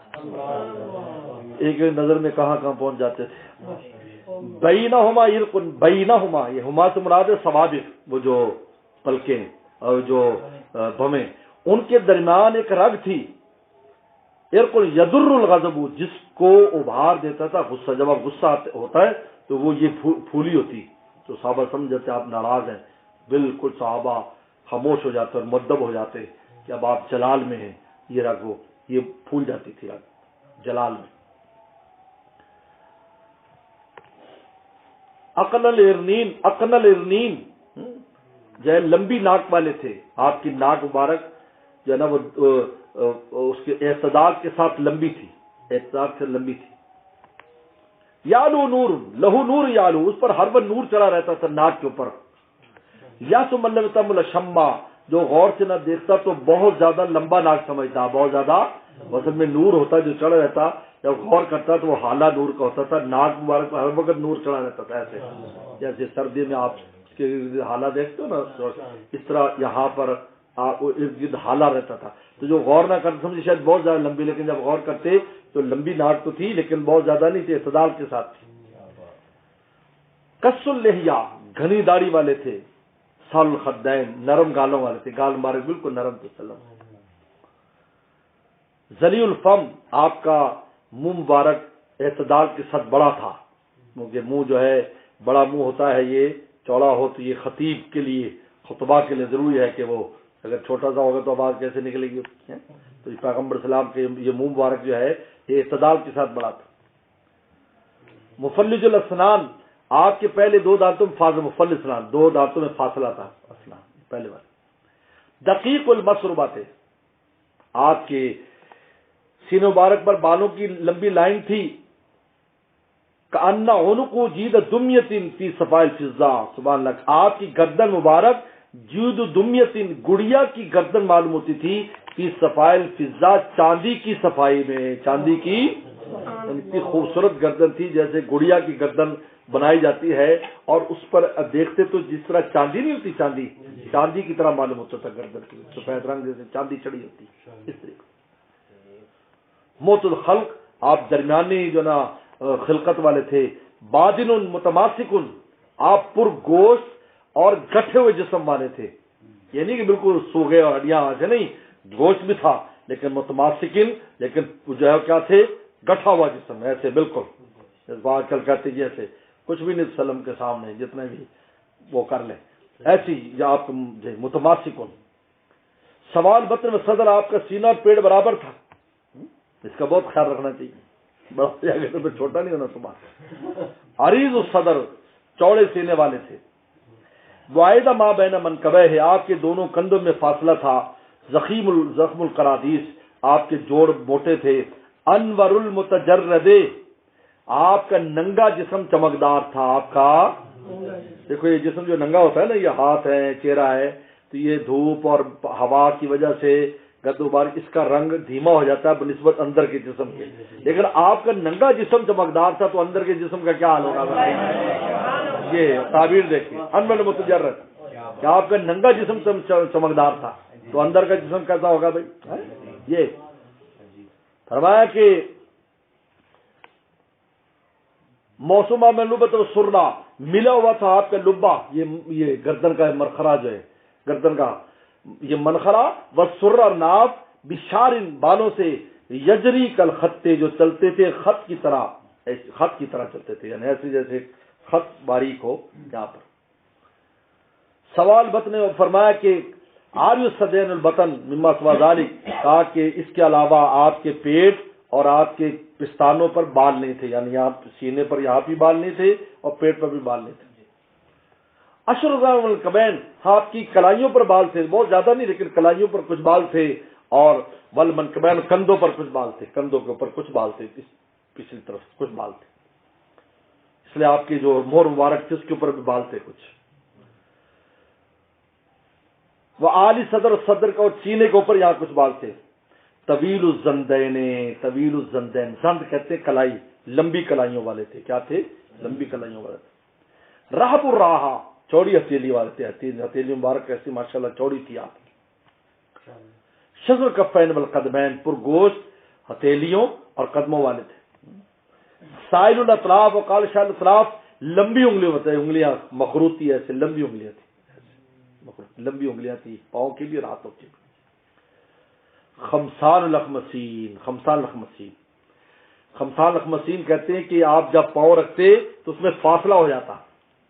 ایک ایک نظر میں کہاں کہاں پہنچ جاتے تھے. بینہما عرقن، بینہما یہ ہما سے مراد ہے سوابق، وہ جو پلکیں اور جو بھویں، ان کے درمیان ایک رگ تھی. عرقن یدر الغضب، جس کو ابھار دیتا تھا غصہ، جب آپ غصہ ہوتا ہے تو وہ یہ پھولی ہوتی، تو صحابہ سمجھ جاتے آپ ناراض ہیں، بالکل صحابہ خاموش ہو جاتے اور مدب ہو جاتے کہ اب آپ جلال میں ہیں. یہ رگ وہ یہ پھول جاتی تھی رگ جلال میں. اقن الارنین جو ہے لمبی ناک والے تھے، آپ کی ناک مبارک جو ہے نا وہ اس کے اعتدال کے ساتھ لمبی تھی، اعتدال سے لمبی تھی. یالو نور، لہو نور یالو، اس پر ہر وقت نور چڑھا رہتا تھا ناک کے اوپر. یا تو ملتم الشما، جو غور سے نہ دیکھتا تو بہت زیادہ لمبا ناک سمجھتا، بہت زیادہ وزن میں نور ہوتا جو چڑھ رہتا، جب غور کرتا تو وہ حالہ نور کا ہوتا تھا. ناک مبارک پر ہر وقت نور چڑھا رہتا تھا، ایسے جیسے سردی میں آپ کے حالہ دیکھتے ہو نا، اس طرح یہاں پر ارد گرد حالہ رہتا تھا. تو جو غور نہ کرتے سمجھے شاید بہت زیادہ لمبی، لیکن جب غور کرتے تو لمبی ناک تو تھی لیکن بہت زیادہ نہیں تھی، اعتدال کے ساتھ تھی. کس اللحیہ، گھنی داڑھی والے تھے. سال الخدین، نرم گالوں والے تھے، گال مبارک بالکل نرم تھے. ذلی الفم، آپ کا منہ مبارک اعتدال کے ساتھ بڑا تھا، کیونکہ منہ جو ہے بڑا منہ ہوتا ہے، یہ چوڑا ہو تو یہ خطیب کے لیے، خطبہ کے لیے ضروری ہے کہ وہ اگر چھوٹا سا ہوگا تو آواز کیسے نکلے گی. تو پیغمبر سلام کے یہ منہ مبارک جو ہے یہ اعتدال کے ساتھ بڑا تھا. مفلج الاسنان، آپ کے پہلے دو دانتوں میں فاضل، مفلج اسنان دو دانتوں میں فاصلہ تھا، اسنان پہلے والے. دقیق المسربات، آپ کے سینے مبارک پر بالوں کی لمبی لائن تھی. کأن عنق جید دمیۃ فی صفاء الفضہ، سبحان اللہ، آپ کی گردن مبارک جید دمیۃ، گڑیا کی گردن معلوم ہوتی تھی، فی صفاء الفضہ، چاندی کی صفائی میں، چاندی کی اتنی خوبصورت گردن تھی جیسے گڑیا کی گردن بنائی جاتی ہے، اور اس پر دیکھتے تو جس طرح چاندی نہیں ہوتی، چاندی کی طرح معلوم ہوتا تھا گردن کی، سفید رنگ جیسے چاندی چڑھی ہوتی اس طریقے. موت الخلق، آپ درمیانی جو نا خلقت والے تھے. بادن متماسکن، آپ پر گوشت اور گٹھے ہوئے جسم والے تھے، یعنی کہ بالکل سوگے اور ہڈیاں سے نہیں، گوشت بھی تھا لیکن متماسکن، لیکن جو ہے کیا تھے، گٹھا ہوا جسم ایسے بالکل آج کل کہتے ہیں ایسے کچھ بھی نہیں وسلم کے سامنے جتنے بھی وہ کر لیں ایسی یا آپ متماسک ہوں. سوال بطن میں صدر آپ کا سینہ اور پیٹ برابر تھا. اس کا بہت خیال رکھنا چاہیے بڑا تو چھوٹا نہیں ہونا صبح. عریض الصدر چوڑے سینے والے تھے. وعیدہ ما بین منکبہ ہے آپ کے دونوں کندھوں میں فاصلہ تھا. زخم القرادیس آپ کے جوڑ موٹے تھے. انور المتجرد آپ کا ننگا جسم چمکدار تھا. آپ کا دیکھو یہ جسم جو ننگا ہوتا ہے نا یہ ہاتھ ہے چہرہ ہے تو یہ دھوپ اور ہوا کی وجہ سے گرد و بارش اس کا رنگ دھیما ہو جاتا ہے بنسبت اندر کے جسم کے. لیکن آپ کا ننگا جسم چمکدار تھا تو اندر کے جسم کا کیا حال ہوگا. یہ تعبیر دیکھیے انور المتجرد کہ آپ کا ننگا جسم چمکدار تھا تو اندر کا جسم کیسا ہوگا بھائی. یہ فرمایا کہ موسمہ میں لبت و سرنا ملا ہوا تھا آپ کا لبا یہ گردن کا مرخرا جو ہے گردن کا یہ منخرا و سر ناف بشار بالوں سے یجری کل خطے جو چلتے تھے خط کی طرح چلتے تھے یعنی ایسے جیسے خط باریک ہو یہاں پر. سوال بت نے فرمایا کہ آریو صدین البطن مما سوا ذالک کہا کہ اس کے علاوہ آپ کے پیٹ اور آپ کے پستانوں پر بال نہیں تھے یعنی یہاں سینے پر یہاں بھی بال نہیں تھے اور پیٹ پر بھی بال نہیں تھے. اشرغام الکبین آپ کی کلائیوں پر بال تھے بہت زیادہ نہیں لیکن کلائیوں پر کچھ بال تھے. اور والمنکبین کندھوں پر کچھ بال تھے کندھوں کے اوپر کچھ بال تھے پچھلی طرف کچھ بال تھے. اس لیے آپ کی جو مہر مبارک تھی اس کے اوپر بھی بال تھے کچھ. وہ عالی صدر کا اور سینے کے اوپر یہاں کچھ بال تھے. طویل الزندین زند کہتے ہیں کلائی لمبی کلائیوں والے تھے. کیا تھے لمبی کلائیوں والے تھے. رحب الراحہ چوڑی ہتھیلی والے تھے. ہتھیلی مبارک ایسی ماشاءاللہ چوڑی تھی آپ. شذر کفین والقدمین پرگوشت ہتھیلیوں اور قدموں والے تھے. سائل الاطراف وقال شاہ الاطراف لمبی انگلیوں ہوتے ہیں انگلیاں مخروطی ایسے لمبی انگلیاں تھی لمبی انگلیاں تھی پاؤں کی بھی اور ہاتھوں کی بھی. خمسان لخمسین کہتے ہیں کہ آپ جب پاؤں رکھتے تو اس میں فاصلہ ہو جاتا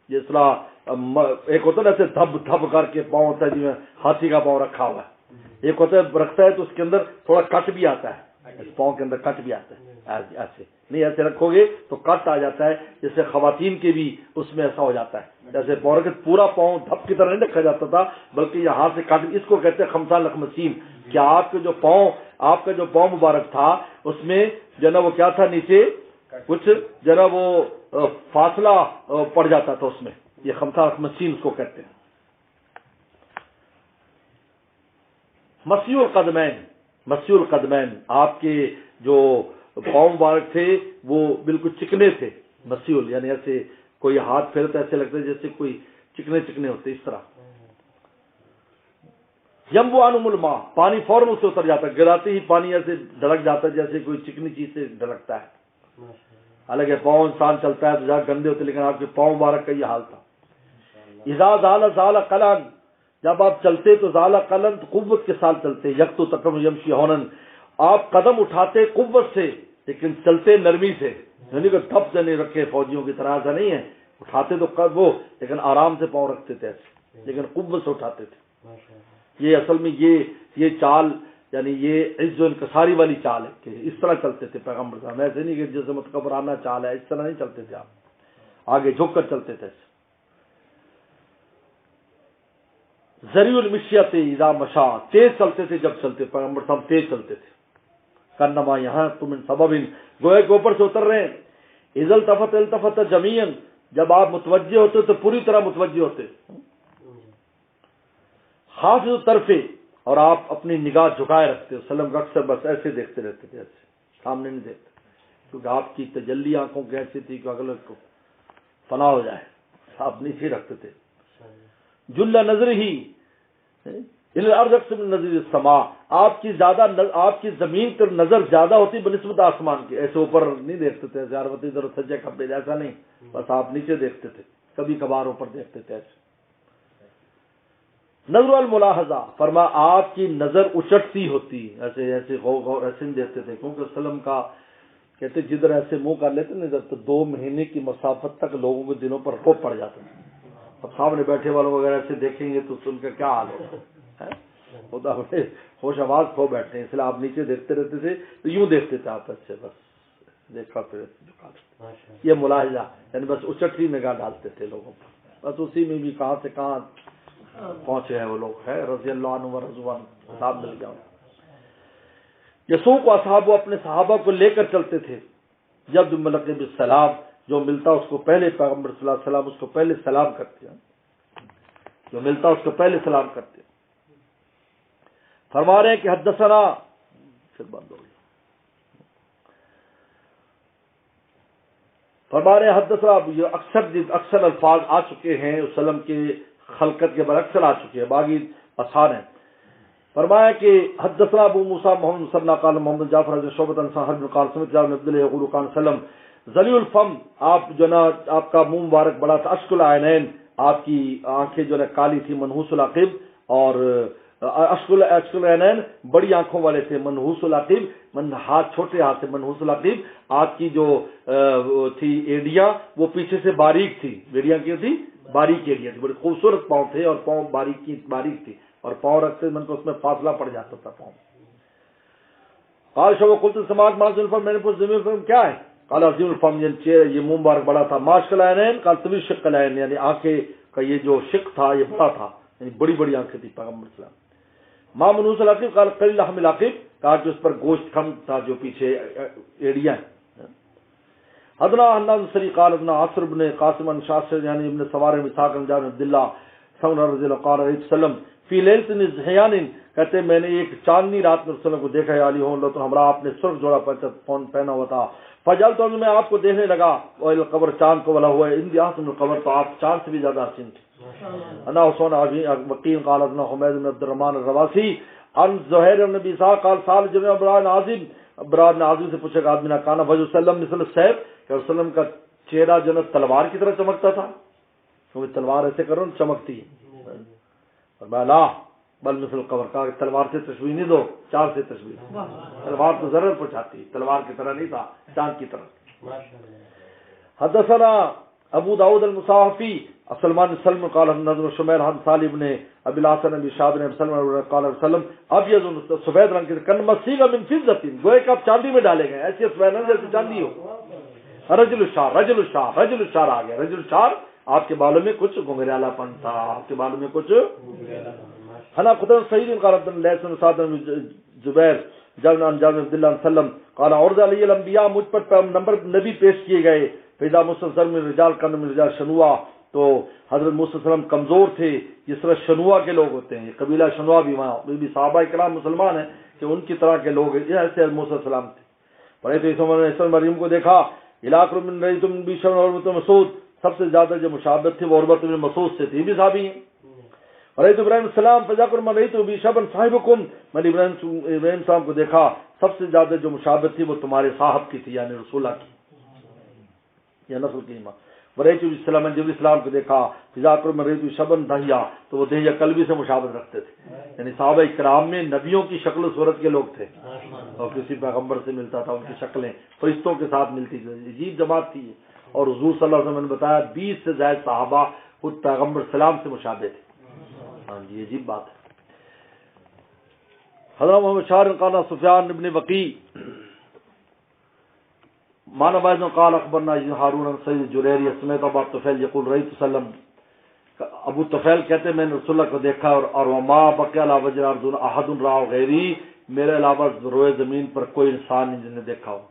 جس طرح ایک ہوتا ہے ایسے دھب دھب کر کے پاؤں ہوتا ہے جی میں ہاتھی کا پاؤں رکھا ہوا ہے. ایک ہوتا ہے رکھتا ہے تو اس کے اندر تھوڑا کٹ بھی آتا ہے پاؤں کے اندر کٹ بھی آتا ہے. ایسے نہیں ایسے رکھو گے تو کٹ آ جاتا ہے جیسے خواتین کے بھی اس میں ایسا ہو جاتا ہے جیسے پاؤں کے پورا پاؤں دھپ کی طرح نہیں رکھا جاتا تھا بلکہ یہاں سے کٹ. اس کو کہتے ہیں خمسان لخمسین کہ آپ کا جو پاؤں مبارک تھا اس میں جو نا وہ کیا تھا نیچے کچھ جو نا وہ فاصلہ پڑ جاتا تھا اس میں. یہ خمسان لخمسین اس کو کہتے ہیں. مسیح القدمین آپ کے جو پاؤں مبارک تھے وہ بالکل چکنے تھے. مسیح یعنی ایسے کوئی ہاتھ پھیرتا ایسے لگتا ہے جیسے کوئی چکنے ہوتے اس طرح. ینبو عنہم الماء پانی فوراً سے اتر جاتا ہے گراتے ہی پانی ایسے ڈھلک جاتا ہے جیسے کوئی چکنی چیز سے ڈھلکتا ہے. حالانکہ پاؤں انسان چلتا ہے تو جہاں گندے ہوتے لیکن آپ کے پاؤں مبارک کا یہ حال تھا. اذا زال قلن جب آپ چلتے تو زال قلن قوت کے ساتھ چلتے. یکتو تکم یمشی ہونن آپ قدم اٹھاتے قوت سے لیکن چلتے نرمی سے یعنی کہ تھپ سے نہیں رکھے فوجیوں کی طرح ایسا نہیں ہے. اٹھاتے تو وہ لیکن آرام سے پاؤں رکھتے تھے ایسے لیکن قوت سے اٹھاتے تھے. یہ اصل میں یہ چال یعنی یہ عز و انکساری والی چال ہے کہ اس طرح چلتے تھے پیغمبر صاحب. ایسے نہیں کہ جیسے متکبرانہ چال ہے اس طرح نہیں چلتے تھے آپ آگے جھک کر چلتے تھے. ذریع المشیت اذا مشا تیز چلتے تھے جب چلتے پیغمبر صاحب تیز چلتے تھے. کنما یہاں تم ان سبب گوئے کے اوپر سے اتر رہے ہیں. اذا التفت جمیعا جب آپ متوجہ ہوتے تو پوری طرح متوجہ ہوتے. حافظ طرفے اور آپ اپنی نگاہ جھکائے رکھتے وسلم کا اکثر بس ایسے دیکھتے رہتے تھے ایسے سامنے نہیں دیکھتے کیونکہ آپ کی تجلی آنکھوں کی ایسی تھی کہ اگلے کو فنا ہو جائے. آپ نیچے رکھتے تھے. جل نظر ہی نظر السماء آپ کی زمین پر نظر زیادہ ہوتی بنسبت آسمان کی. ایسے اوپر نہیں دیکھتے تھے زیارتی ادھر سجے کھبے ایسا نہیں بس آپ نیچے دیکھتے تھے کبھی کبھار اوپر دیکھتے تھے ایسے. نظر الملاحظہ فرما آپ کی نظر اچٹتی ہوتی ایسے ایسے غور ایسے نہیں دیکھتے تھے کیونکہ وسلم کا کہتے جدھر ایسے منہ کر لیتے نا تو 2 مہینے کی مسافت تک لوگوں کے دلوں پر خوف پڑ جاتا ہے. اب سامنے بیٹھے والوں وغیرہ سے دیکھیں گے تو ان کا کیا حال ہوگا, وہ تو اپنے ہوش آواز کھو بیٹھتے ہیں. اس لیے آپ نیچے دیکھتے رہتے تھے تو یوں دیکھتے تھے آپ سے, بس دیکھا پھر جھکا دیتے. یہ ملاحظہ یعنی بس اچٹھی نگاہ ڈالتے تھے لوگوں پر, بس اسی میں بھی کہاں سے کہاں پہنچے ہیں وہ لوگ, ہے رضی اللہ عنہ و رضوان کتاب مل گیا. یسوع اصحاب اپنے صحابہ کو لے کر چلتے تھے. جب ملک بالسلام, جو ملتا اس کو پہلے پیغمبر صلی اللہ علیہ وسلم اس کو پہلے سلام کرتے ہیں, جو ملتا اس کو پہلے سلام کرتے ہیں. فرما رہے ہیں کہ حدثنا, پھر بند ہو گئی, فرما رہے ہیں حدثنا, یہ اکثر الفاظ آ چکے ہیں وسلم کے خلقت کے بعد اکثر آ چکے ہیں, باقی آسان ہیں. فرمایا کہ حدثنا ابو موسیٰ محمد مصنع قال محمد جعفر بن شعبۃ عن سہل بن قال سمعت جابر بن عبد الله يقول قال سلم ذلیل الفم, آپ جو نا آپ کا منہ مبارک بڑا تھا, اشکل العینین, آپ کی آنکھیں جو ہے کالی تھی, منحوس العقب, اور اشکل العینین بڑی آنکھوں والے تھے, منحوس العقب ہاتھ چھوٹے ہاتھ سے, منحوس العقب آپ کی جو تھی ایڑیاں وہ پیچھے سے باریک تھی, ایڑیاں کی تھی باریک ایڑیاں تھی, بڑے خوبصورت پاؤں تھے اور پاؤں باریک تھی, اور پاؤں رکھتے من کو اس میں فاصلہ پڑ جاتا تھا پاؤں. قال شو قلت سماعت ماذ الفم, میں نے پوچھا ضمیر الفم کیا ہے؟ قال عظیم الفم, یہ منہ مبارک بڑا تھا. ماشک العینین قال طویل شق العین, یعنی آنکھیں کا یہ جو شق تھا یہ بڑا تھا, یعنی بڑی بڑی آنکھیں تھی پیغمبر صلی اللہ علیہ وسلم. ما منوس العقب قال قلیل لحم العقب, کہا کہ اس پر گوشت کم تھا جو پیچھے ایڑیاں ہیں. حدنا حناد السری قال ابن عاصر بن قاسم بن شاصر یعنی ابن سوار مساق بن جابر عبد الله ثور رضی اللہ قال علیہ وسلم فی لیلۃ ذحیان, کہتے میں نے ایک چاندنی رات میں رسول اللہ کو دیکھا ہے, علی ہوں تو ہمراہ آپ نے سرخ جوڑا پہنا ہوا تھا. فجل تو میں آپ کو دیکھنے لگا, اور قبر چاند کو بلا ہوا ہے, ان دیاس القبر, تو آپ چاند سے بھی زیادہ حسین تھے. انا حسین وقیل قال ابن حمید بن عبد الرحمن الرواسی عن زہیر بن ابی اسحاق قال سال جمع ابراہیم عاظم, ابراہیم عاظم سے پوچھا کہ آدمی نہ کانا وجہ وسلم مثل السیف, کہ وسلم کا چہرہ جو ہے تلوار کی طرح چمکتا تھا, کیونکہ تلوار ایسے کرو چمکتی ہے. اور لا بل مثل القمر, کہا کہ تلوار سے تشبیہ نہیں دو, چاند سے تشبیہ, تلوار تو ضرر پہنچاتی, تلوار کی طرح نہیں تھا, چاند کی طرح. حدثنا ابو داود المصاحفی سلمان سلم قال نظر شمیر حد صالح بن ابی الحسن ابی شہاب بن سلم قال وسلم ابیض سفید رنگ کے کن مسیغ من فضۃ, گوئے کہ آپ چاندی میں ڈالے گئے, ایسی سفید رنگ جیسے چاندی ہو. رجل الشعر, رجل الشعر, رجل الشعر آ گیا. رجل الشعر, آپ کے بالوں میں کچھ گھنگریالا پن تھا, آپ کے بالوں میں کچھ. حنا قدر سعید قال عبد الله بن سعد بن زبیر جابر بن عبد الله وسلم قال عرض علی الانبیاء, مجھ پر نمبر نبی پیش کیے گئے. فیضا مستر من رجال کن من رجال شنوا, تو حضرت موسی علیہ السلام کمزور تھے جس طرح شنوا کے لوگ ہوتے ہیں. قبیلہ شنوا بھی وہاں بھی صحابہ کرام مسلمان ہیں کہ ان کی طرح کے لوگ ایسے موسی علیہ السلام تھے. پڑھے تو عیسی مریم کو دیکھا, علاقہ من رجل بشر اور مسعود, سب سے زیادہ جو مشابہت تھی وہ عروہ بن مسعود سے تھی, بھی صحابی ہیں. اور ابراہیم السلام فذاکر من رأیت بی شبن صاحبکم, میں نے ابراہیم صاحب کو دیکھا سب سے زیادہ جو مشابہت تھی وہ تمہارے صاحب کی تھی, یعنی رسول اللہ کی یا نسل کی ایمان. ورأیت السلام, جب اسلام کو دیکھا فذاکر من رأیت شبن دہیا, تو وہ دہیا قلبی سے مشابہت رکھتے تھے, یعنی صحابہ کرام میں نبیوں کی شکل و صورت کے لوگ تھے, اور کسی پیغمبر سے ملتا تھا, ان کی شکلیں فرشتوں کے ساتھ ملتی تھی, عجیب جماعت تھی. اور حضور صلی اللہ علیہ وسلم نے بتایا 20 سے زائد صحابہ خود پیغمبر سلام سے مشابہ تھے. ہاں جی, عجیب بات ہے. حضرت محمد شاعر قال سفیان ابن وقی مانا باز قال اخبرنا ہارون سید جریری سمیت ابو طفیل یقول رأیت وسلم, ابو طفیل کہتے میں نے رسول اللہ کو دیکھا اور وما بقي على وجه الارض احد رأى غیری, میرے علاوہ روئے زمین پر کوئی انسان نہیں جس نے دیکھا ہو.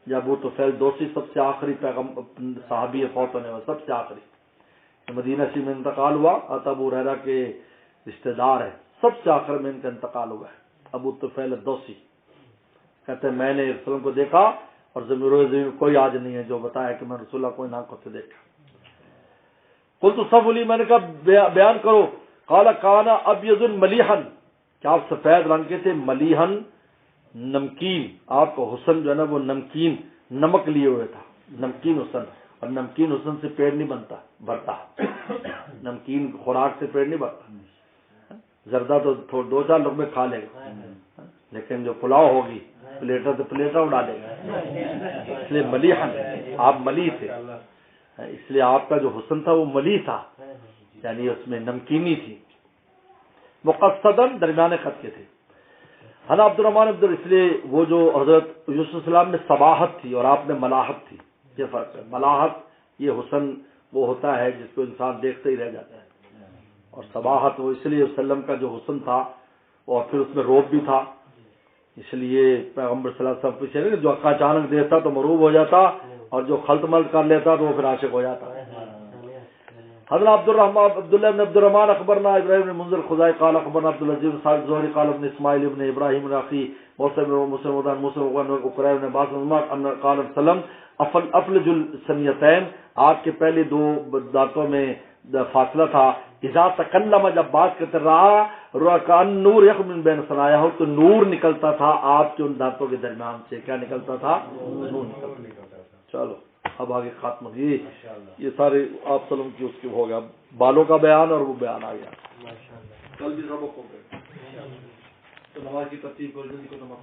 یا ابو طفیل دوسی سب سے آخری پیغمبر صحابی فوت ہونے والا, سب سے آخری, مدینہ سے میں انتقال ہوا. ابو ہریرہ کے رشتہ دار ہے, سب سے آخر میں ان کا انتقال ہوا ہے. ابو طفیل الدوسی کہتے ہیں میں نے رسول اللہ کو دیکھا اور زمین کوئی آج نہیں ہے جو بتایا کہ میں رسول اللہ کو ان آنکھوں سے دیکھا. قلت صف لی, میں نے کہا بیان کرو. قال کانا ابیض ملیحن, کیا آپ سفید رنگ کے تھے, ملیحن نمکین, آپ کا حسن جو ہے نا وہ نمکین نمک لیے ہوئے تھا, نمکین حسن. اور نمکین حسن سے پیڑ نہیں بھرتا, نمکین خوراک سے پیڑ نہیں بھرتا. زردہ تو 2-4 لوگ میں کھا لے گا, لیکن جو پلاؤ ہوگی پلیٹا تو پلیٹا اڑا لے گا، اس لیے ملیحن، آپ ملی تھے، اس لیے آپ کا جو حسن تھا وہ ملی تھا، یعنی اس میں نمکینی تھی، مقصدن درمیان خط کے تھے۔ حضرت عبد الرحمن عبد، اس لیے وہ جو حضرت یوسف علیہ السلام میں صباحت تھی اور آپ میں ملاحت تھی، یہ فرق ہے۔ ملاحت یہ حسن وہ ہوتا ہے جس کو انسان دیکھتے ہی رہ جاتا ہے، اور صباحت وہ اس لیے وسلم کا جو حسن تھا اور پھر اس میں روب بھی تھا، اس لیے پیغمبر صلی اللہ علیہ وسلم پوچھے جو عقا اچانک دیتا تو مروب ہو جاتا، اور جو خلط ملط کر لیتا تو وہ پھر عاشق ہو جاتا۔ حضرت عبداللہ بن عبد الرحمن اخبرنا ابراہیم بن منذر خزائی قال اخبرنا عبد العزیز بن صالح زہری قال ابن اسماعیل ابن ابراہیم الاخی مسلم اقرا بن باز ان قال وسلم افلج السنیتین، آپ کے پہلے دو دانتوں میں فاصلہ تھا، اذا تکلم جب بات کرتے رہا کان نور یخرج من بین ثنایہ تو نور نکلتا تھا آپ کے ان دانتوں کے درمیان سے، کیا نکلتا تھا؟ نور نکلتا تھا۔ چلو اب آگے خاتمہ، یہ سارے آپ سلم کی اس کی ہو گیا، بالوں کا بیان اور وہ بیان آ گیا۔ کل بھی سبق ہو گئے تو نماز کی ترتیب کو جلدی کو نماز